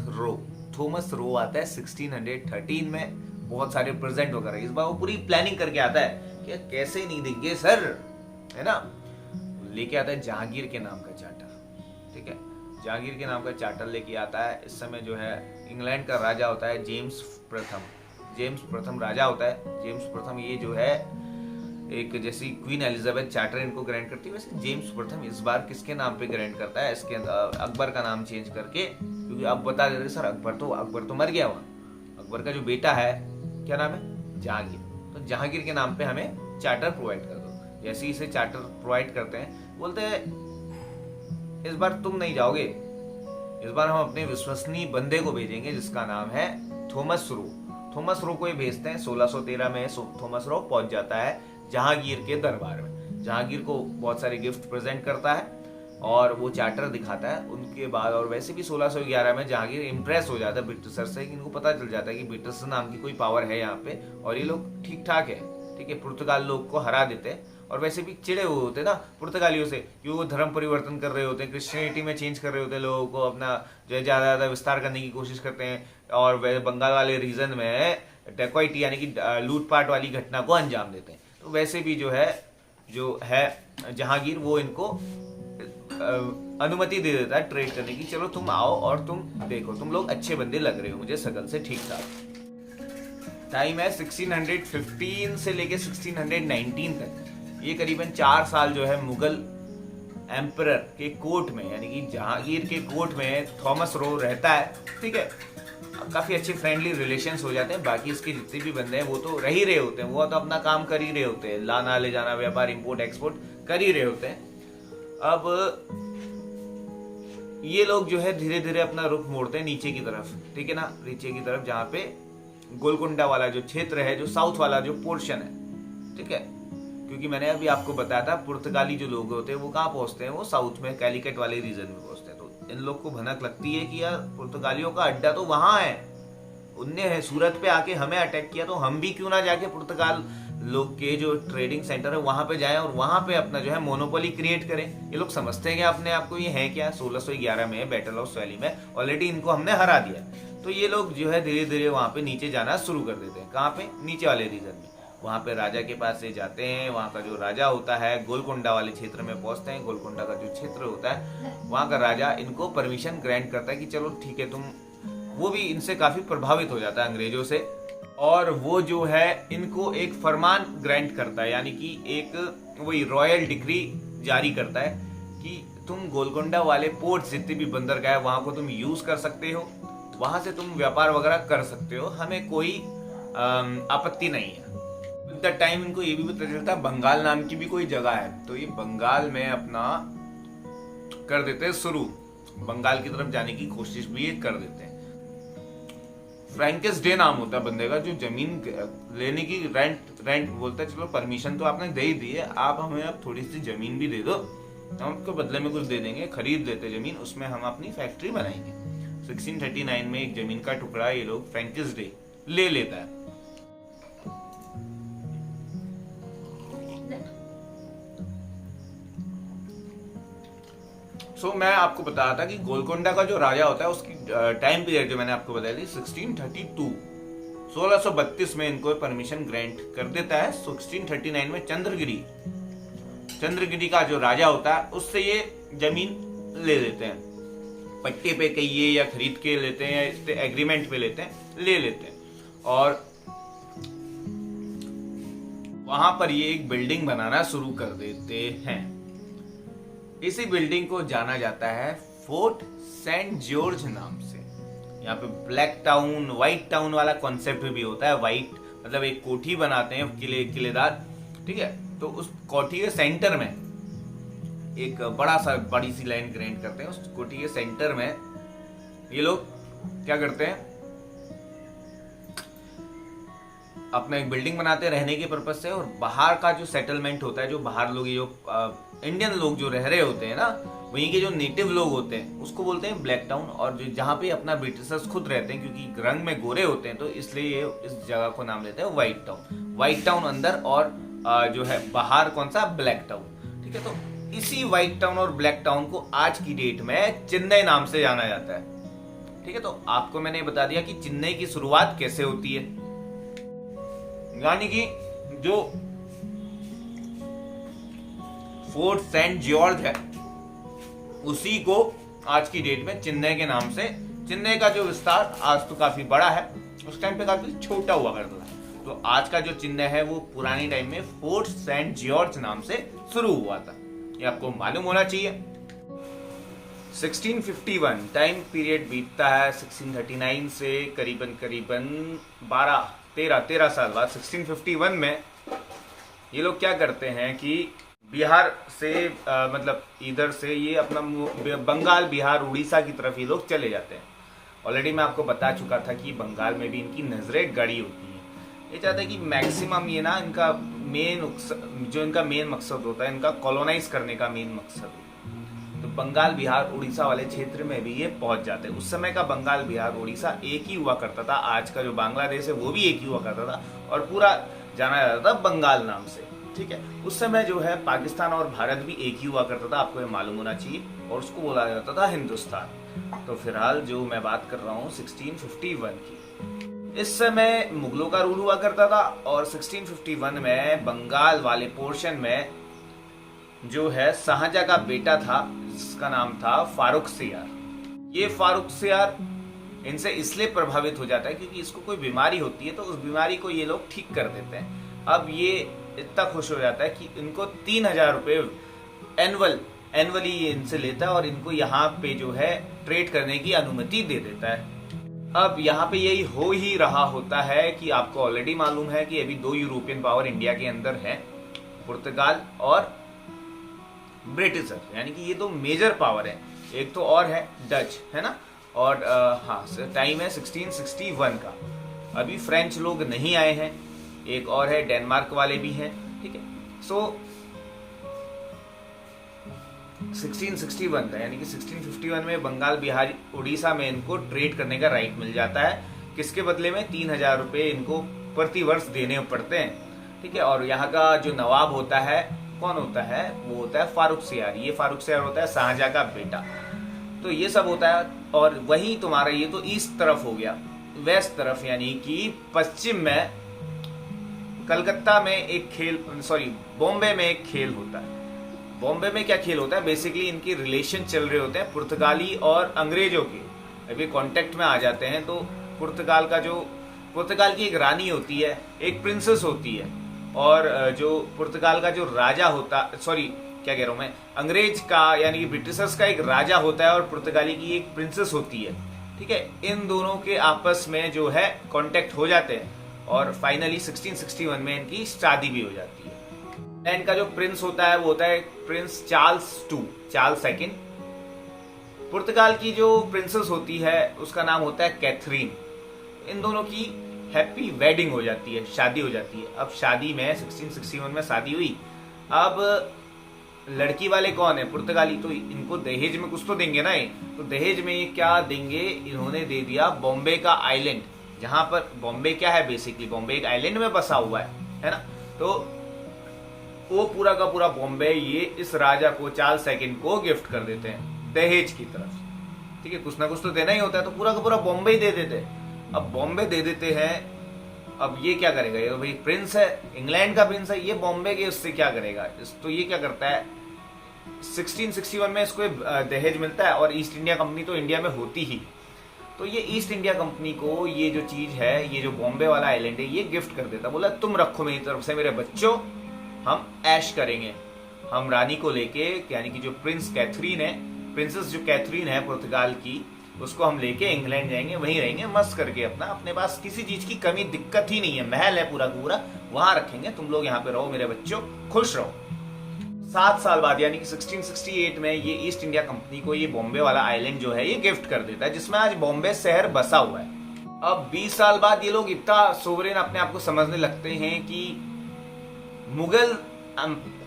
रो आता है 1613 में, बहुत सारे प्रेजेंट वगैरह। इस बार वो पूरी प्लानिंग करके आता है कि कैसे नहीं देंगे सर, है ना। लेके आता है जहांगीर के नाम का चार्टर, ठीक है। जहांगीर के नाम का चार्टर लेके आता है। इस समय जो है इंग्लैंड का राजा होता है जेम्स प्रथम राजा होता है। जेम्स प्रथम ये जो है एक जैसी क्वीन एलिजाबेथ चार्टर इनको ग्रांट करती है, वैसे जेम्स प्रथम इस बार किसके नाम पे ग्रांट करता है, इसके अकबर का नाम चेंज करके, क्योंकि अब बता देते सर अकबर तो मर गया हुआ, अकबर का जो बेटा है क्या नाम है, जहांगीर, तो जहांगीर के नाम पे हमें चार्टर प्रोवाइड कर दो। जैसे ही इसे चार्टर प्रोवाइड करते हैं, बोलते हैं इस बार तुम नहीं जाओगे, इस बार हम अपने विश्वसनीय बंदे को भेजेंगे जिसका नाम है थॉमस रो को ये भेजते हैं। 1613 में थॉमस रो पहुंच जाता है जहांगीर के दरबार में, जहांगीर को बहुत सारे गिफ्ट प्रेजेंट करता है और वो चार्टर दिखाता है। उनके बाद और वैसे भी 1611 में जहांगीर इंप्रेस हो जाता है ब्रिटिशर से, इनको पता चल जाता है कि ब्रिटिश नाम की कोई पावर है यहाँ पे और ये लोग ठीक ठाक है, ठीक है। पुर्तगाल लोग को हरा देते हैं और वैसे भी चिड़े हुए होते ना पुर्तगालियों से कि वो धर्म परिवर्तन कर रहे होते हैं, क्रिश्चियनिटी में चेंज कर रहे होते हैं, लोगों को अपना जो है ज्यादा विस्तार करने की कोशिश करते हैं और वे बंगाल वाले रीजन में डेकोइटी यानी कि लूटपाट वाली घटना को अंजाम देते हैं। तो वैसे भी जो है जहांगीर वो इनको अनुमति दे देता है ट्रेड करने की, चलो तुम आओ और तुम देखो, तुम लोग अच्छे बंदे लग रहे हो मुझे शकल से ठीक ठाक। टाइम है 1615 से लेके 1619 तक, ये करीबन 4 साल जो है मुगल एम्परर के कोर्ट में यानी कि जहांगीर के कोर्ट में थॉमस रो रहता है, ठीक है। काफी अच्छे फ्रेंडली रिलेशंस हो जाते हैं। बाकी इसके जितने भी बंदे हैं वो तो रह ही रहे होते हैं, वो तो अपना काम कर ही रहे होते हैं, लाना ले जाना, व्यापार इंपोर्ट एक्सपोर्ट कर ही रहे होते हैं। अब ये लोग जो है धीरे धीरे अपना रुख मोड़ते हैं नीचे की तरफ, ठीक है ना, नीचे की तरफ जहाँ पे गोलकुंडा वाला जो क्षेत्र है, जो साउथ वाला जो पोर्शन है, ठीक है। क्योंकि मैंने अभी आपको बताया था पुर्तगाली जो लोग होते हैं वो कहाँ पहुंचते हैं, वो साउथ में कैलिकट वाले रीजन में पहुंचते हैं। तो इन लोग को भनक लगती है कि यार पुर्तगालियों का अड्डा तो वहां है, उनने है सूरत पे आके हमें अटैक किया, तो हम भी क्यों ना जाके पुर्तगाल लोग के जो ट्रेडिंग सेंटर है वहां पे जाएं और वहां पे अपना जो है मोनोपोली क्रिएट करें। ये लोग समझते हैं कि अपने आप को ये है क्या, 1611 में बैटल ऑफ स्वैली में ऑलरेडी इनको हमने हरा दिया। तो ये लोग जो है धीरे धीरे वहां पे नीचे जाना शुरू कर देते हैं। कहाँ पे, नीचे वाले रीजन में। वहां पे राजा के पास से जाते हैं, वहां का जो राजा होता है गोलकुंडा वाले क्षेत्र में पहुंचते हैं। गोलकुंडा का जो क्षेत्र होता है वहां का राजा इनको परमिशन ग्रांट करता है कि चलो ठीक है तुम, वो भी इनसे काफी प्रभावित हो जाता है अंग्रेजों से, और वो जो है इनको एक फरमान ग्रांट करता है, यानी कि एक वही रॉयल डिक्री जारी करता है कि तुम गोलकुंडा वाले पोर्ट जितने भी बंदरगाह है वहां को तुम यूज कर सकते हो, वहां से तुम व्यापार वगैरह कर सकते हो, हमें कोई आपत्ति नहीं है। विद द टाइम इनको ये भी पता चलता है बंगाल नाम की भी कोई जगह है, तो ये बंगाल में अपना कर देते हैं शुरू, बंगाल की तरफ जाने की कोशिश भी ये कर देते हैं। फ्रैंकिस डे नाम होता है बंदे का, जो जमीन लेने की रेंट बोलता है, चलो परमिशन तो आपने दे ही दी है, आप हमें अब थोड़ी सी जमीन भी दे दो, हम आपको बदले में कुछ दे देंगे, खरीद लेते जमीन, उसमें हम अपनी फैक्ट्री बनाएंगे। 1639 में एक जमीन का टुकड़ा ये लोग फ्रैंकिस डे ले लेता है। सो मैं आपको बता रहा था कि गोलकोंडा का जो राजा होता है उसकी टाइम पीरियड जो मैंने आपको बताई थी 1632, 1632 में इनको परमिशन ग्रांट कर देता है। 1639 में चंद्रगिरी का जो राजा होता है उससे ये जमीन ले लेते हैं, पट्टे पे कहिए या खरीद के लेते हैं या इस पे एग्रीमेंट पे लेते हैं, ले लेते हैं। और वहां पर ये एक बिल्डिंग बनाना शुरू कर देते हैं। इसी बिल्डिंग को जाना जाता है फोर्ट सेंट जॉर्ज नाम से। यहाँ पे ब्लैक टाउन व्हाइट टाउन वाला कॉन्सेप्ट भी होता है। व्हाइट मतलब एक कोठी बनाते हैं किलेदार, ठीक है। तो उस कोठी के सेंटर में एक बड़ी सी लाइन ग्रांट करते हैं। उस कोठी के सेंटर में ये लोग क्या करते हैं, अपना एक बिल्डिंग बनाते हैं रहने के पर्पज से। और बाहर का जो सेटलमेंट होता है, जो बाहर लोग इंडियन लोग जो रह रहे होते हैं ना, वहीं के जो नेटिव लोग होते हैं उसको बोलते हैं ब्लैक टाउन। और जो जहाँ पे अपना ब्रिटिशर्स खुद रहते हैं, क्योंकि रंग में गोरे होते हैं तो इसलिए ये इस जगह को नाम लेते हैं व्हाइट टाउन। व्हाइट टाउन अंदर और जो है बाहर कौन सा, ब्लैक टाउन, ठीक है। तो इसी व्हाइट टाउन और ब्लैक टाउन को आज की डेट में चेन्नई नाम से जाना जाता है, ठीक है। तो आपको मैंने बता दिया कि चेन्नई की शुरुआत कैसे होती है, यानी कि जो फोर्ट सेंट जॉर्ज है उसी को आज की डेट में चेन्नई के नाम से, चेन्नई का जो विस्तार आज तो काफी बड़ा है, उस टाइम पे काफी छोटा हुआ करता था। तो आज का जो चेन्नई है वो पुराने टाइम में फोर्ट सेंट जॉर्ज नाम से शुरू हुआ था, ये आपको मालूम होना चाहिए। 1651 टाइम पीरियड बीतता है 1639 से करीबन 13 साल बाद 1651 में ये लोग क्या करते हैं कि बिहार से मतलब इधर से ये अपना बंगाल, बिहार, उड़ीसा की तरफ ये लोग चले जाते हैं। ऑलरेडी मैं आपको बता चुका था कि बंगाल में भी इनकी नजरें गड़ी होती है। ये चाहते हैं कि मैक्सिमम ये ना इनका मेन मकसद होता है, इनका कॉलोनाइज करने का मेन मकसद होता है। तो बंगाल, बिहार, उड़ीसा वाले क्षेत्र में भी ये पहुंच जाते हैं। उस समय का बंगाल, बिहार, उड़ीसा एक ही हुआ करता था। आज का जो बांग्लादेश है वो भी एक ही हुआ करता था और पूरा जाना जाता था बंगाल नाम से, ठीक है। उस समय जो है पाकिस्तान और भारत भी एक ही हुआ करता था, आपको ये मालूम होना चाहिए, और उसको बोला जाता था हिंदुस्तान। तो फिलहाल जो मैं बात कर रहा हूँ 1651 की, इस समय मुगलों का रूल हुआ करता था। और 1651 में बंगाल वाले पोर्शन में जो है शाहजहां का बेटा था जिसका नाम था फारुख सियार। ये फारुख सियार इनसे इसलिए प्रभावित हो जाता है क्योंकि इसको कोई बीमारी होती है, तो उस बीमारी को ये लोग ठीक कर देते हैं। अब ये इतना खुश हो जाता है कि इनको 3000 रुपये एनुअली ये इनसे लेता है और इनको यहाँ पे जो है ट्रेड करने की अनुमति दे देता है। अब यहाँ पे यही हो ही रहा होता है कि आपको ऑलरेडी मालूम है कि अभी 2 यूरोपियन पावर इंडिया के अंदर है, पुर्तगाल और ब्रिटिशर, यानी कि ये 2 मेजर पावर है। एक तो और है डच, है ना। और हाँ, टाइम है 1661 का। अभी फ्रेंच लोग नहीं आए हैं। एक और है डेनमार्क वाले भी हैं, ठीक है। सो 1661 था, यानी कि 1651 में बंगाल, बिहार, उड़ीसा में इनको ट्रेड करने का राइट मिल जाता है। किसके बदले में? 3000 रुपये इनको प्रति वर्ष देने पड़ते हैं, ठीक है। और यहाँ का जो नवाब होता है, कौन होता है? वो होता है फारुख सियार। ये फारुख सियार होता है शाहजहां का बेटा। तो ये सब होता है। और वही तुम्हारा ये तो ईस्ट तरफ हो गया। वेस्ट तरफ यानी कि पश्चिम में कलकत्ता में एक खेल, बॉम्बे में एक खेल होता है। बॉम्बे में क्या खेल होता है? बेसिकली इनके रिलेशन चल रहे होते हैं पुर्तगाली और अंग्रेजों के। अभी कांटेक्ट में आ जाते हैं तो पुर्तगाल की एक रानी होती है, एक प्रिंसेस होती है, और जो पुर्तगाल का जो राजा होता, क्या कह रहा हूं मैं, अंग्रेज का यानी कि ब्रिटिशर्स का एक राजा होता है और पुर्तगाली की एक प्रिंसेस होती है, ठीक है। इन दोनों के आपस में जो है कांटेक्ट हो जाते हैं और फाइनली 1661 में इनकी शादी भी हो जाती है। इनका जो प्रिंस होता है वो होता है प्रिंस चार्ल्स सेकंड। पुर्तगाल की जो प्रिंसेस होती है उसका नाम होता है कैथरीन। इन दोनों की हैप्पी वेडिंग हो जाती है, शादी हो जाती है। अब शादी में 1661 में शादी हुई। अब लड़की वाले कौन है? पुर्तगाली। तो इनको दहेज में कुछ तो देंगे ना। तो दहेज में क्या देंगे? इन्होंने दे दिया बॉम्बे का आइलैंड, जहां पर बॉम्बे क्या है, बेसिकली बॉम्बे एक आइलैंड में बसा हुआ है ना। तो वो पूरा का पूरा बॉम्बे ये इस राजा को, चार्ल्स सेकंड को गिफ्ट कर देते हैं। दहेज की तरफ। ठीक है, कुछ ना कुछ तो देना ही होता है, तो पूरा का पूरा बॉम्बे ही दे देते। अब बॉम्बे दे देते हैं, अब ये क्या करेगा, ये तो भाई प्रिंस है, इंग्लैंड का प्रिंस है, ये बॉम्बे के उससे क्या करेगा। तो ये क्या करता है, 1661 में इसको दहेज मिलता है, और ईस्ट इंडिया कंपनी तो इंडिया में होती ही, तो ये ईस्ट इंडिया कंपनी को ये जो चीज है, ये जो बॉम्बे वाला आइलैंड है, ये गिफ्ट कर देता। बोला तुम रखो मेरी तरफ से मेरे बच्चों, हम ऐश करेंगे। हम रानी को लेके, यानी कि जो प्रिंस कैथरीन है, प्रिंसेस जो कैथरीन है पुर्तगाल की, उसको हम लेके इंग्लैंड जाएंगे, वहीं रहेंगे मस्त करके अपना। अपने पास किसी चीज की कमी दिक्कत ही नहीं है, महल है पूरा पूरा, वहां रखेंगे, तुम लोग यहाँ पे रहो मेरे बच्चों, खुश रहो। 7 साल बाद यानी कि 1668 में ये ईस्ट इंडिया कंपनी को ये बॉम्बे वाला आइलैंड जो है ये गिफ्ट कर देता है, जिसमें आज बॉम्बे शहर बसा हुआ है। अब 20 साल बाद ये लोग इतना सोवरेन अपने आप को समझने लगते हैं कि मुगल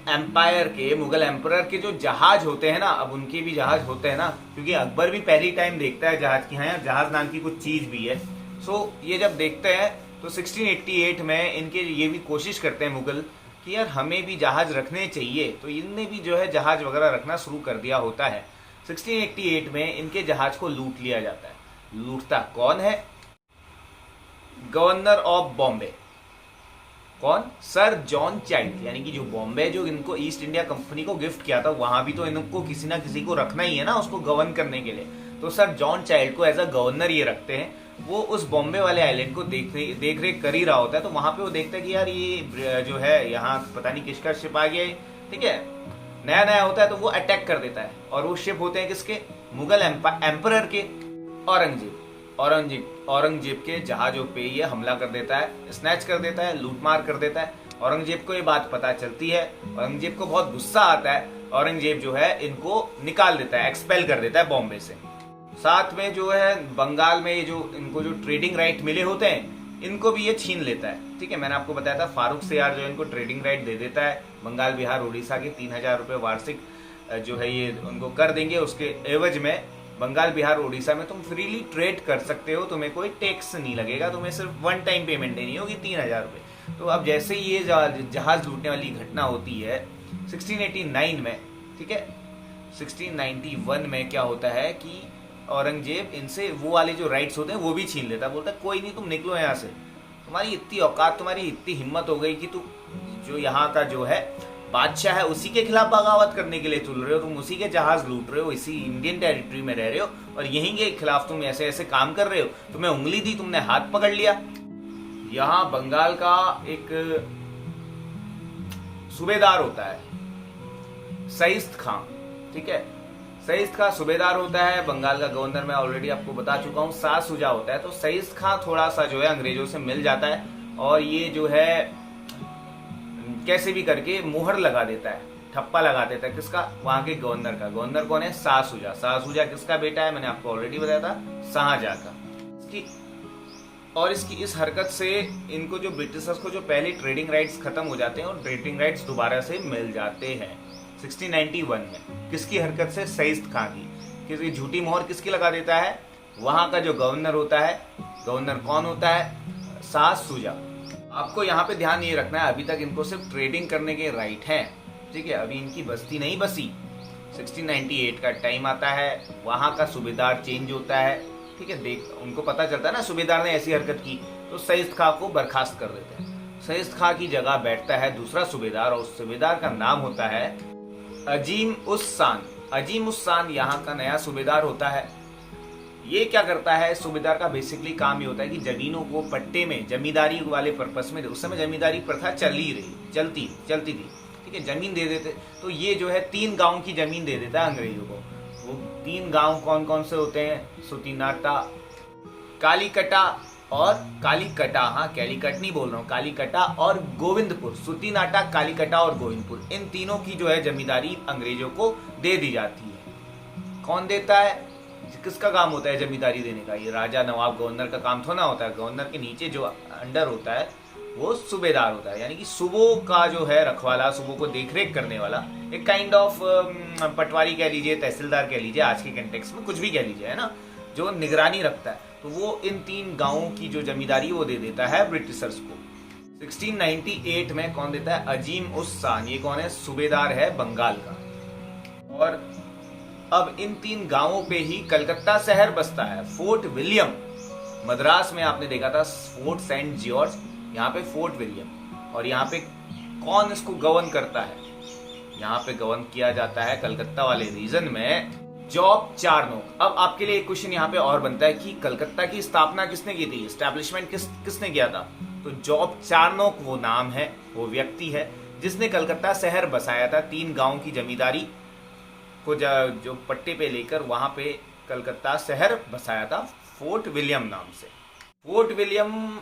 एम्पायर के, मुगल एम्परर के जो जहाज होते हैं ना, अब उनके भी जहाज होते हैं ना, क्योंकि अकबर भी पहली टाइम देखता है जहाज की, हाँ जहाज नाम की कुछ चीज भी है। सो ये जब देखते हैं तो 1688 में इनके ये भी कोशिश करते हैं मुगल कि यार हमें भी जहाज रखने चाहिए, तो इनने भी जो है जहाज वगैरह रखना शुरू कर दिया होता है। 1688 में इनके जहाज को लूट लिया जाता है। लूटता कौन है, गवर्नर ऑफ बॉम्बे, कौन, सर जॉन चाइल्ड, यानी कि जो बॉम्बे जो इनको ईस्ट इंडिया कंपनी को गिफ्ट किया था, वहां भी तो इनको किसी ना किसी को रखना ही है ना उसको गवर्न करने के लिए, तो सर जॉन चाइल्ड को एज अ गवर्नर ये रखते हैं। वो उस बॉम्बे वाले आइलैंड को देख रेख कर ही रहा होता है, तो वहां पे वो देखता है कि यार ये जो है यहाँ पता नहीं किसका शिप आ गया है, ठीक है, नया नया होता है, तो वो अटैक कर देता है। और वो शिप होते हैं किसके, मुगल एम्परर के, औरंगजेब के जहाजों पे ये हमला कर देता है, स्नैच कर देता है, लूटमार कर देता है। औरंगजेब को ये बात पता चलती है, औरंगजेब को बहुत गुस्सा आता है, औरंगजेब जो है इनको निकाल देता है, एक्सपेल कर देता है बॉम्बे से। साथ में जो है बंगाल में ये जो इनको जो ट्रेडिंग राइट मिले होते हैं, इनको भी ये छीन लेता है। ठीक है, मैंने आपको बताया था फारूक सियार जो इनको ट्रेडिंग राइट दे देता है, बंगाल बिहार उड़ीसा के 3000 रुपये वार्षिक जो है ये उनको कर देंगे, उसके एवज में बंगाल बिहार उड़ीसा में तुम फ्रीली ट्रेड कर सकते हो, तुम्हें कोई टैक्स नहीं लगेगा, तुम्हें सिर्फ वन टाइम पेमेंट देनी होगी 3000 रुपये। तो अब जैसे ही ये जहाज लूटने वाली घटना होती है 1689 में, ठीक है, 1691 में क्या होता है कि औरंगजेब इनसे वो वाले जो राइट्स होते हैं वो भी छीन लेता है। बोलता है कोई नहीं, तुम निकलो यहाँ से, तुम्हारी इतनी औकात, तुम्हारी इतनी हिम्मत हो गई कि तुम जो यहाँ का जो है बादशाह है उसी के खिलाफ बगावत करने के लिए चल रहे हो, तुम उसी के जहाज लूट रहे हो, इसी इंडियन टेरिटरी में रह रहे हो, और यहीं के खिलाफ तुम ऐसे ऐसे काम कर रहे हो, तुम्हें उंगली दी, तुमने हाथ पकड़ लिया। यहाँ बंगाल का एक सूबेदार होता है सईद खां, ठीक है, सईद खां सूबेदार होता है, बंगाल का गवर्नर मैं ऑलरेडी आपको बता चुका हूँ शाह शुजा होता है। तो सईद खां थोड़ा सा जो है अंग्रेजों से मिल जाता है, और ये जो है कैसे भी करके मुहर लगा देता है, ठप्पा लगा देता है, किसका, वहां के गवर्नर का। गवर्नर कौन है, शाह शुजा। शाह शुजा किसका बेटा है, मैंने आपको ऑलरेडी बताया था, शाहजहां का। और इसकी इस हरकत से इनको जो ब्रिटिशर्स को जो पहले ट्रेडिंग राइट्स खत्म हो जाते हैं और ट्रेडिंग राइट्स दोबारा से मिल जाते हैं 1691 में। किसकी हरकत से, सईद खां की। किसकी झूठी मोहर किसकी लगा देता है, वहां का जो गवर्नर होता है। गवर्नर कौन होता है, शाह शुजा। आपको यहाँ पे ध्यान ये रखना है, अभी तक इनको सिर्फ ट्रेडिंग करने के राइट हैं, ठीक है, अभी इनकी बस्ती नहीं बसी। 1698 का टाइम आता है, वहां का सूबेदार चेंज होता है, ठीक है, देख उनको पता चलता है ना सूबेदार ने ऐसी हरकत की, तो सईद खां को बर्खास्त कर देते हैं। सईद खां की जगह बैठता है दूसरा सूबेदार, और उस सूबेदार का नाम होता है अजीम उस शान। अजीम उस शान यहाँ का नया सूबेदार होता है। ये क्या करता है, सूबेदार का बेसिकली काम ये होता है कि जमीनों को पट्टे में, जमींदारी वाले पर्पस में, उस समय जमींदारी प्रथा चलती थी, ठीक है, जमीन दे देते। तो ये जो है 3 गांव की जमीन दे देता है अंग्रेजों को। वो 3 गांव कौन कौन से होते हैं, सुतीनाटा, कालीकटा और कालीकटा, हाँ कैलीकट नहीं बोल रहा हूँ, कालीकटा और गोविंदपुर। सुतीनाटा, कालीकटा और गोविंदपुर, इन तीनों की जो है जमींदारी अंग्रेजों को दे दी जाती है। कौन देता है, किसका काम होता है जमींदारी देने का, ये राजा नवाब गवर्नर का काम थोड़ा होता है। गवर्नर के नीचे जो अंडर होता है वो सूबेदार होता है, यानी कि सूबों का जो है रखवाला, सूबों को देखरेख करने वाला, एक काइंड ऑफ पटवारी कह लीजिए, तहसीलदार कह लीजिए, आज के कंटेक्स्ट में कुछ भी कह लीजिए, है ना, जो निगरानी रखता है। तो वो इन 3 गांवों की जो जमींदारी वो दे देता है ब्रिटिशर्स को। 1698 में कौन देता है, अजीम उस शान। ये कौन है, सूबेदार है बंगाल का। और अब इन 3 गांवों पे ही कलकत्ता शहर बसता है। फोर्ट विलियम, मद्रास में आपने देखा था फोर्ट सेंट जॉर्ज, यहाँ पे फोर्ट विलियम। और यहाँ पे कौन इसको गवर्न करता है? यहाँ पे गवर्न किया जाता है कलकत्ता वाले रीजन में जॉब चार्नोक। अब आपके लिए एक क्वेश्चन यहाँ पे और बनता है कि कलकत्ता की स्थापना किसने की थी, एस्टैब्लिशमेंट किसने किया था? तो जॉब चार्नोक वो नाम है, वो व्यक्ति है जिसने कलकत्ता शहर बसाया था। 3 गांव की जमींदारी को जो पट्टे पे लेकर वहां पे कलकत्ता शहर बसाया था फोर्ट विलियम नाम से। फोर्ट विलियम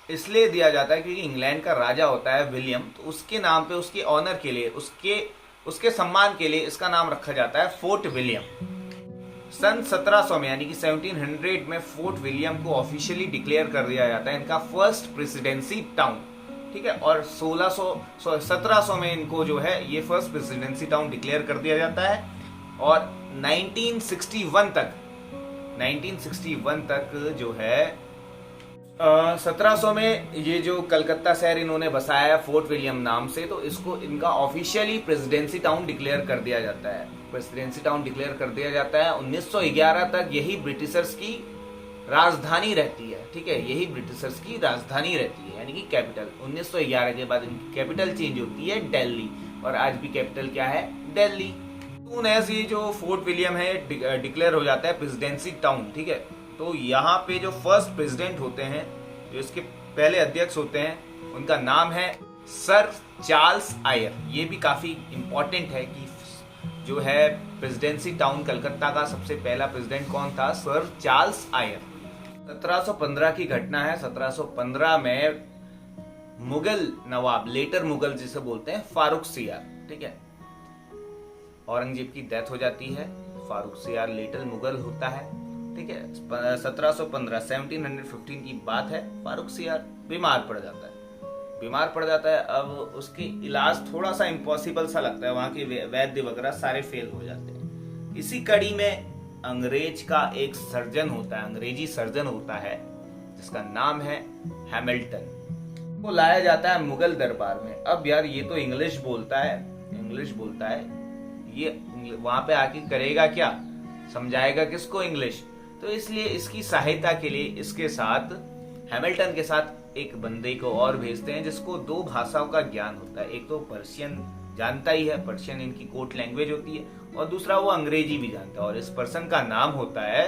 इसलिए दिया जाता है क्योंकि इंग्लैंड का राजा होता है विलियम, तो उसके नाम पे, उसके ऑनर के लिए, उसके सम्मान के लिए इसका नाम रखा जाता है फोर्ट विलियम। सन 1700 में यानी कि 1700 में फोर्ट विलियम को ऑफिशियली डिक्लेयर कर दिया जाता है इनका फर्स्ट प्रेसिडेंसी टाउन, ठीक है। और 1700 में इनको जो है ये फर्स्ट प्रेसिडेंसी टाउन डिक्लेयर कर दिया जाता है। और 1961 तक जो है 1700 में ये जो कलकत्ता शहर इन्होंने बसाया फोर्ट विलियम नाम से, तो इसको इनका ऑफिशियली प्रेसिडेंसी टाउन डिक्लेयर कर दिया जाता है। प्रेसिडेंसी टाउन डिक्लेयर कर दिया जाता है। 1911 तक यही ब्रिटिशर्स की राजधानी रहती है, ठीक है, यही ब्रिटिशर्स की राजधानी रहती है यानी कि कैपिटल। 1911 के बाद इनकी कैपिटल चेंज होती है दिल्ली, और आज भी कैपिटल क्या है? दिल्ली। तो ये जो फोर्ट विलियम है डिक्लेयर हो जाता है प्रेसिडेंसी टाउन, ठीक है। तो यहाँ पे जो फर्स्ट प्रेसिडेंट होते हैं, जो इसके पहले अध्यक्ष होते हैं, उनका नाम है सर चार्ल्स आयर। ये भी काफी इंपॉर्टेंट है कि जो है प्रेसिडेंसी टाउन कलकत्ता का सबसे पहला प्रेसिडेंट कौन था? Sir Charles Eyre. 1715 की घटना है। 1715 में मुगल नवाब, लेटर मुगल जिसे बोलते हैं, फारूक सियार, ठीक है, औरंगजेब की डेथ हो जाती है। फारूक सियार लेटर मुगल होता है, ठीक है। 1715 की बात है। फारूक सियार बीमार पड़ जाता है। अब उसके इलाज थोड़ा सा इम्पॉसिबल सा लगता है, वहां के वैद्य वगैरह सारे फेल हो जाते हैं। इसी कड़ी में अंग्रेज का एक सर्जन होता है, अंग्रेजी सर्जन होता है, जिसका नाम है हैमिल्टन। वो लाया जाता है मुगल दरबार में। अब यार ये तो इंग्लिश बोलता है, ये वहां पे आके करेगा क्या? समझाएगा किसको? इंग्लिश। तो इसलिए इसकी सहायता के लिए इसके साथ, हैमिल्टन के साथ, एक बंदे को और भेजते हैं जिसको 2 भाषाओं का ज्ञान होता है। एक तो पर्शियन जानता ही है, पर्शियन इनकी कोर्ट लैंग्वेज होती है, और दूसरा वो अंग्रेजी भी जानता है। और इस पर्सन का नाम होता है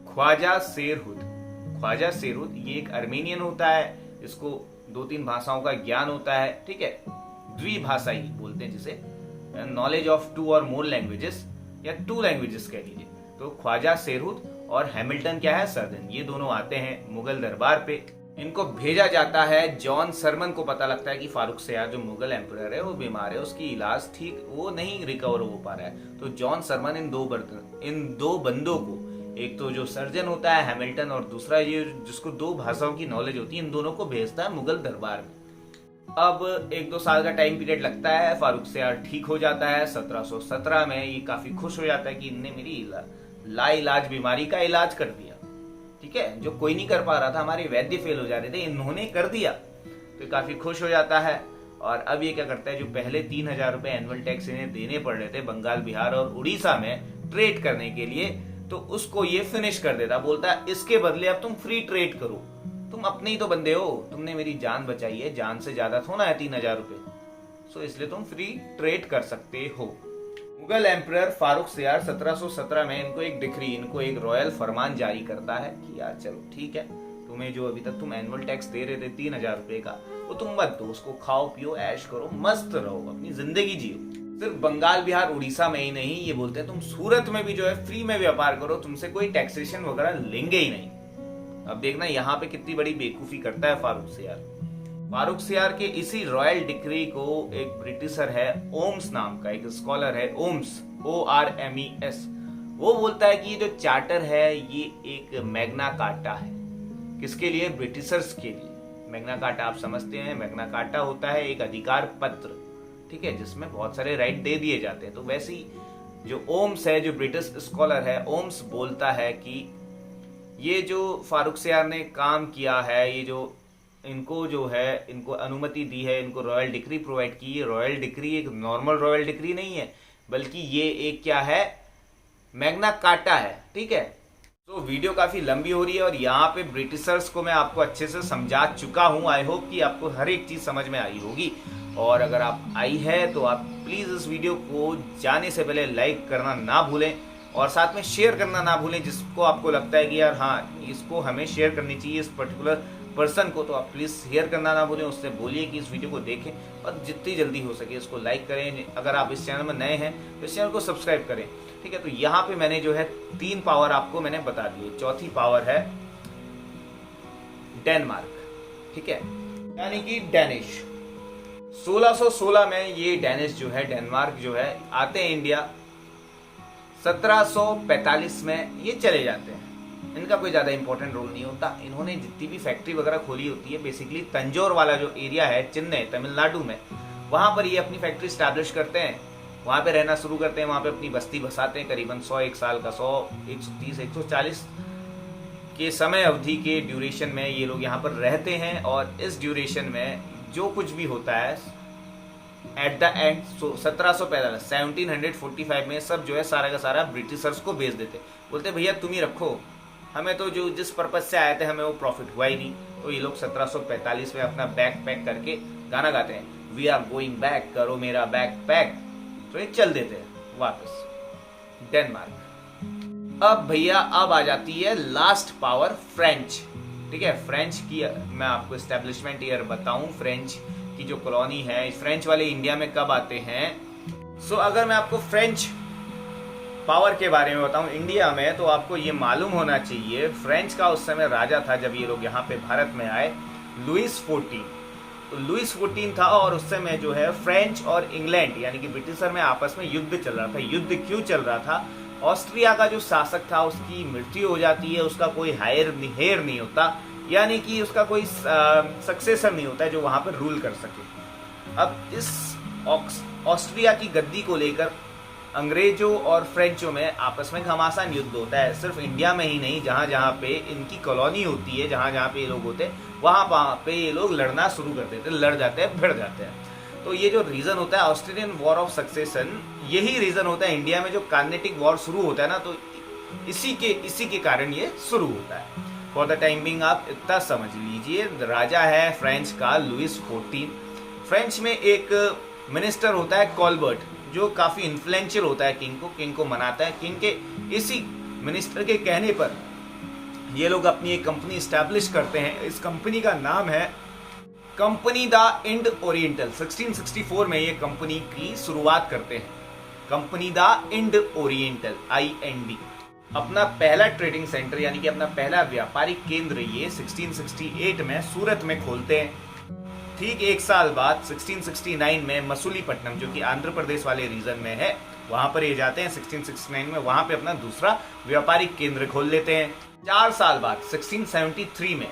ख्वाजा शेरहुद। ये एक अर्मेनियन होता है, इसको 2-3 भाषाओं का ज्ञान होता है, ठीक है, द्विभाषाई बोलते हैं जिसे, नॉलेज ऑफ 2 और मोर लैंग्वेजेस या 2 लैंग्वेजेस कह लीजिए। तो ख्वाजा शेरहुद और हैमिल्टन क्या है? सर्जन। ये दोनों आते हैं मुगल दरबार पे। इनको भेजा जाता है। जॉन सरमन को पता लगता है कि फारूक सियार जो मुगल एम्परर है वो बीमार है, उसकी इलाज ठीक वो नहीं रिकवर हो पा रहा है। तो जॉन सरमन इन दो बंदों को, एक तो जो सर्जन होता है हैमिल्टन, और दूसरा ये जिसको 2 भाषाओं की नॉलेज होती है, इन दोनों को भेजता है मुगल दरबार में। अब 1-2 साल का टाइम पीरियड लगता है। फारूक सियार ठीक हो जाता है। 1717 में ये काफी खुश हो जाता है कि इनने मेरी लाइलाज बीमारी का इलाज कर दिया, ठीक है, जो कोई नहीं कर पा रहा था, हमारे वैद्य फेल हो जा रहे थे, इन्होंने कर दिया। तो काफी खुश हो जाता है। और अब ये क्या करता है, जो पहले 3000 रुपए एनुअल टैक्स इन्हें देने पड़ रहे थे बंगाल, बिहार और उड़ीसा में ट्रेड करने के लिए, तो उसको ये फिनिश कर देता। बोलता है इसके बदले अब तुम फ्री ट्रेड करो, तुम अपने ही तो बंदे हो, तुमने मेरी जान बचाई है, जान से ज्यादा थोड़ा है 3000 रुपए, सो इसलिए तुम फ्री ट्रेड कर सकते हो। मुगल एम्परर फारूक सियार 1717 में इनको एक डिक्री, इनको एक रॉयल फरमान जारी करता है कि यार चलो ठीक है, तुम्हें जो अभी तक तुम एनुअल टैक्स दे रहे थे 3000 रुपए का, वो तुम मत दो, उसको खाओ पियो ऐश करो, मस्त रहो, अपनी जिंदगी जियो। सिर्फ बंगाल बिहार उड़ीसा में ही नहीं, ये बोलते हैं तुम सूरत में भी जो है फ्री में व्यापार करो, तुमसे कोई टैक्सेशन वगैरह लेंगे ही नहीं। अब देखना यहाँ पे कितनी बड़ी बेवकूफी करता है फारूक सियार। फारूक सियार के इसी रॉयल डिक्री को एक ब्रिटिशर है, ओम्स नाम का एक स्कॉलर है, ओम्स, ORMES, वो बोलता है कि ये जो चार्टर है ये एक मैग्ना कार्टा है। किसके लिए? ब्रिटिशर्स के लिए। मैग्ना कार्टा आप समझते हैं, मैग्ना कार्टा होता है एक अधिकार पत्र, ठीक है, जिसमें बहुत सारे राइट दे दिए जाते हैं। तो वैसे ही जो ओम्स है, जो ब्रिटिश स्कॉलर है, ओम्स बोलता है कि ये जो फारूक सियार ने काम किया है, ये जो इनको जो है, इनको अनुमति दी है, इनको रॉयल डिक्री प्रोवाइड की, ये रॉयल डिक्री एक नॉर्मल रॉयल डिक्री नहीं है, बल्कि ये एक क्या है, मैग्ना कार्टा है। ठीक है, तो वीडियो काफ़ी लंबी हो रही है और यहाँ पे ब्रिटिशर्स को मैं आपको अच्छे से समझा चुका हूँ। आई होप कि आपको हर एक चीज़ समझ में आई होगी, और अगर आप आई है तो आप प्लीज़ इस वीडियो को जाने से पहले लाइक करना ना भूलें और साथ में शेयर करना ना भूलें। जिसको आपको लगता है कि यार हाँ इसको हमें शेयर करनी चाहिए इस पर्टिकुलर पर्सन को, तो आप प्लीज़ शेयर करना ना भूलें, उससे बोलिए कि इस वीडियो को देखें और जितनी जल्दी हो सके इसको लाइक करें। अगर आप इस चैनल में नए हैं तो इस चैनल को सब्सक्राइब करें। ठीक है, तो यहाँ पे मैंने जो है 3 पावर आपको मैंने बता दिए। चौथी पावर है डेनमार्क। ठीक है, यानी कि डैनिश। 1616 में ये डैनिश जो है, डेनमार्क जो है, आते हैं इंडिया। 1745 में ये चले जाते हैं। इनका कोई ज़्यादा इंपॉर्टेंट रोल नहीं होता। इन्होंने जितनी भी फैक्ट्री वगैरह खोली होती है, बेसिकली तंजौर वाला जो एरिया है चेन्नई तमिलनाडु में, वहाँ पर ये अपनी फैक्ट्री स्टैब्लिश करते हैं, वहाँ पे रहना शुरू करते हैं, वहाँ पे अपनी बस्ती बसाते हैं। करीबन 100 एक साल का 100 130 140 के समय अवधि के ड्यूरेशन में ये लोग यहाँ पर रहते हैं। और इस ड्यूरेशन में जो कुछ भी होता है एट द एंड 1745 में सब जो है सारा का सारा ब्रिटिशर्स को बेच देते, बोलते भैया तुम ही रखो, हमें तो जो जिस पर्पज से आए थे हमें वो प्रॉफिट हुआ ही नहीं। तो ये लोग 1745 में अपना बैग पैक करके गाना गाते हैं, वी आर गोइंग बैक, करो मेरा बैग पैक। तो ये चल देते हैं वापस डेनमार्क। अब भैया अब आ जाती है लास्ट पावर, फ्रेंच। ठीक है, फ्रेंच की मैं आपको एस्टेब्लिशमेंट ईयर बताऊं, फ्रेंच की जो कॉलोनी है, फ्रेंच वाले इंडिया में कब आते हैं। सो अगर मैं आपको फ्रेंच पावर के बारे में बताऊं इंडिया में, तो आपको ये मालूम होना चाहिए फ्रेंच का उस समय राजा था जब ये लोग यहाँ पे भारत में आए, लुइस 14। तो लुइस 14 था और उस समय जो है फ्रेंच और इंग्लैंड यानी कि ब्रिटिशर में आपस में युद्ध चल रहा था। युद्ध क्यों चल रहा था? ऑस्ट्रिया का जो शासक था उसकी मृत्यु हो जाती है, उसका कोई हेर नहीं होता, यानी कि उसका कोई सक्सेसर नहीं होता है जो वहां पर रूल कर सके। अब इस ऑस्ट्रिया की गद्दी को लेकर अंग्रेजों और फ्रेंचों में आपस में घमासान युद्ध होता है। सिर्फ इंडिया में ही नहीं, जहां जहां पे इनकी कॉलोनी होती है, जहां जहां पे ये लोग होते हैं, वहां पे ये लोग लड़ना शुरू कर देते हैं, लड़ जाते हैं, भिड़ जाते हैं। तो ये जो रीजन होता है ऑस्ट्रेलियन वॉर ऑफ सक्सेशन, यही रीजन होता है इंडिया में जो कार्नेटिक वॉर शुरू होता है ना, तो इसी के कारण ये शुरू होता है। फॉर द टाइम बिंग आप इतना समझ लीजिए, राजा है फ्रेंच का लुइस 14। फ्रेंच में एक मिनिस्टर होता है कॉलबर्ट, जो काफी इन्फ्लुएंशियल होता है, किंग को मनाता है। किंग के इसी मिनिस्टर के कहने पर ये लोग अपनी एक कंपनी स्टैब्लिश करते हैं। इस कंपनी का नाम है कंपनी द इंड ओरिएंटल। 1664 में ये कंपनी की शुरुआत करते हैं, company the Ind oriental, IND। अपना पहला ट्रेडिंग सेंटर यानी कि अपना पहला व्यापारिक केंद्र ये 1668 में सूरत में खोलते हैं। ठीक एक साल बाद 1669 में मसूलीपट्टनम, जो कि आंध्र प्रदेश वाले रीजन में है, वहां पर ये जाते हैं 1669 में, वहां पे अपना दूसरा व्यापारिक केंद्र खोल लेते हैं। 4 साल बाद 1673 में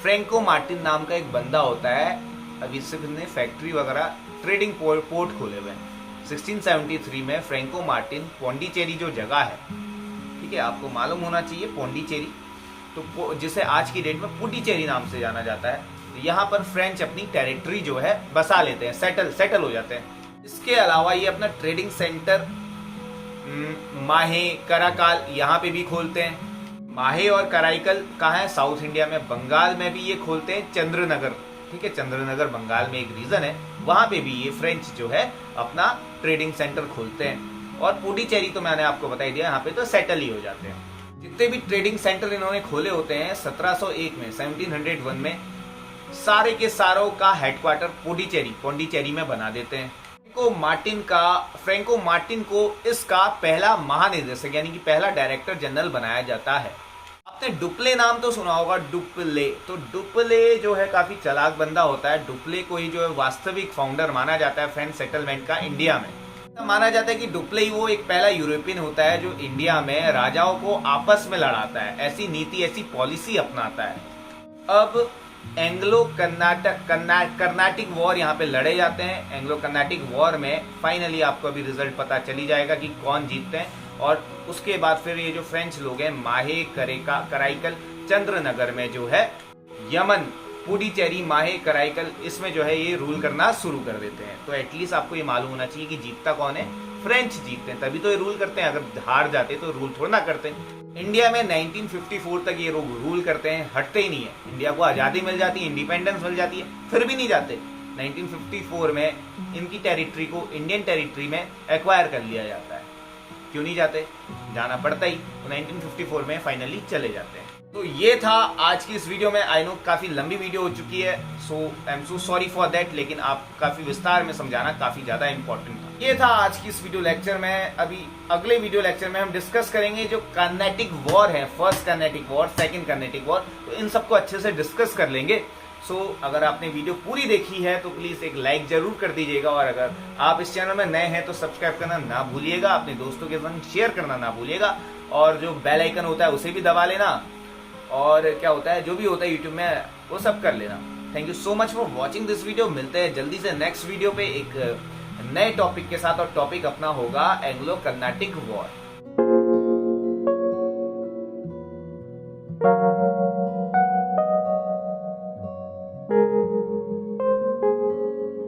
फ्रैंको मार्टिन नाम का एक बंदा होता है, अभी सिर्फ ने फैक्ट्री वगैरह ट्रेडिंग पोर्ट खोले हुए हैं। 1673 में फ्रैंको मार्टिन पौंडीचेरी जो जगह है, ठीक है, आपको मालूम होना चाहिए पौंडीचेरी, तो जिसे आज की डेट में पुडुचेरी नाम से जाना जाता है, यहाँ पर फ्रेंच अपनी टेरिटरी जो है बसा लेते हैं, सेटल हो जाते हैं। इसके अलावा ये अपना ट्रेडिंग सेंटर माहे कराकाल यहाँ पे भी खोलते हैं। माहे और कराईकल कहाँ है? साउथ इंडिया में, बंगाल में भी ये खोलते हैं, चंद्रनगर। ठीक है, चंद्रनगर बंगाल में एक रीजन है, वहां पे भी ये फ्रेंच जो है अपना ट्रेडिंग सेंटर खोलते हैं। और पुडुचेरी तो मैंने आपको बता ही दिया, यहाँ पे तो सेटल ही हो जाते हैं। जितने भी ट्रेडिंग सेंटर इन्होंने खोले होते हैं 1701 में, 1701 में सारे के सारों का हेडक्वार्टर पौंडीचेरी में बना देते हैं। फ्रैंको मार्टिन को इसका पहला महानिदेशक यानी कि पहला डायरेक्टर जनरल बनाया जाता है। आपने डुप्ले नाम तो सुना होगा, डुप्ले। तो डुप्ले जो है काफी चालाक बंदा होता है। डुप्ले को ही जो है वास्तविक फाउंडर माना जाता है फ्रेंच सेटलमेंट का इंडिया में। माना जाता है कि डुप्ले ही वो एक पहला यूरोपियन होता है जो इंडिया में राजाओं को आपस में लड़ाता है, ऐसी नीति ऐसी पॉलिसी अपनाता है। अब एंग्लो कर्नाटिक वॉर यहाँ पे लड़े जाते हैं। एंग्लो कर्नाटिक वॉर में फाइनली आपको अभी रिजल्ट पता चली जाएगा कि कौन जीतते हैं। और उसके बाद फिर ये जो फ्रेंच लोग हैं माहे कराईकल चंद्रनगर में जो है यमन पुडुचेरी माहे कराईकल, इसमें जो है ये रूल करना शुरू कर देते हैं। तो एटलीस्ट आपको ये मालूम होना चाहिए कि जीतता कौन है, फ्रेंच जीतते हैं तभी तो ये रूल करते हैं, अगर हार जाते तो रूल थोड़ा ना करते हैं। इंडिया में 1954 तक ये लोग रूल करते हैं, हटते ही नहीं है। इंडिया को आज़ादी मिल जाती है, इंडिपेंडेंस मिल जाती है, फिर भी नहीं जाते। 1954 में इनकी टेरिटरी को इंडियन टेरिटरी में एक्वायर कर लिया जाता है। क्यों नहीं जाते? जाना पड़ता ही, तो 1954 में फाइनली चले जाते हैं। तो ये था आज की इस वीडियो में। आई नो काफ़ी लंबी वीडियो हो चुकी है, so I am so sorry for that, लेकिन आप काफ़ी विस्तार में समझाना काफ़ी ज़्यादा इंपॉर्टेंट था। ये था आज की इस वीडियो लेक्चर में। अभी अगले वीडियो लेक्चर में हम डिस्कस करेंगे जो कर्नाटिक वॉर है, first Carnatic war, second Carnatic war, तो इन सबको अच्छे से डिस्कस कर लेंगे। सो अगर आपने वीडियो पूरी देखी है तो प्लीज़ एक लाइक जरूर कर दीजिएगा, और अगर आप इस चैनल में नए हैं तो सब्सक्राइब करना ना भूलिएगा, अपने दोस्तों के संग शेयर करना ना भूलिएगा, और जो बेल आइकन होता है उसे भी दबा लेना, और क्या होता है जो भी होता है यूट्यूब में वो सब कर लेना। Thank you so much for watching this video. मिलते हैं जल्दी से नेक्स्ट वीडियो पे एक नए टॉपिक के साथ, और टॉपिक अपना होगा एंग्लो कर्नाटिक वॉर।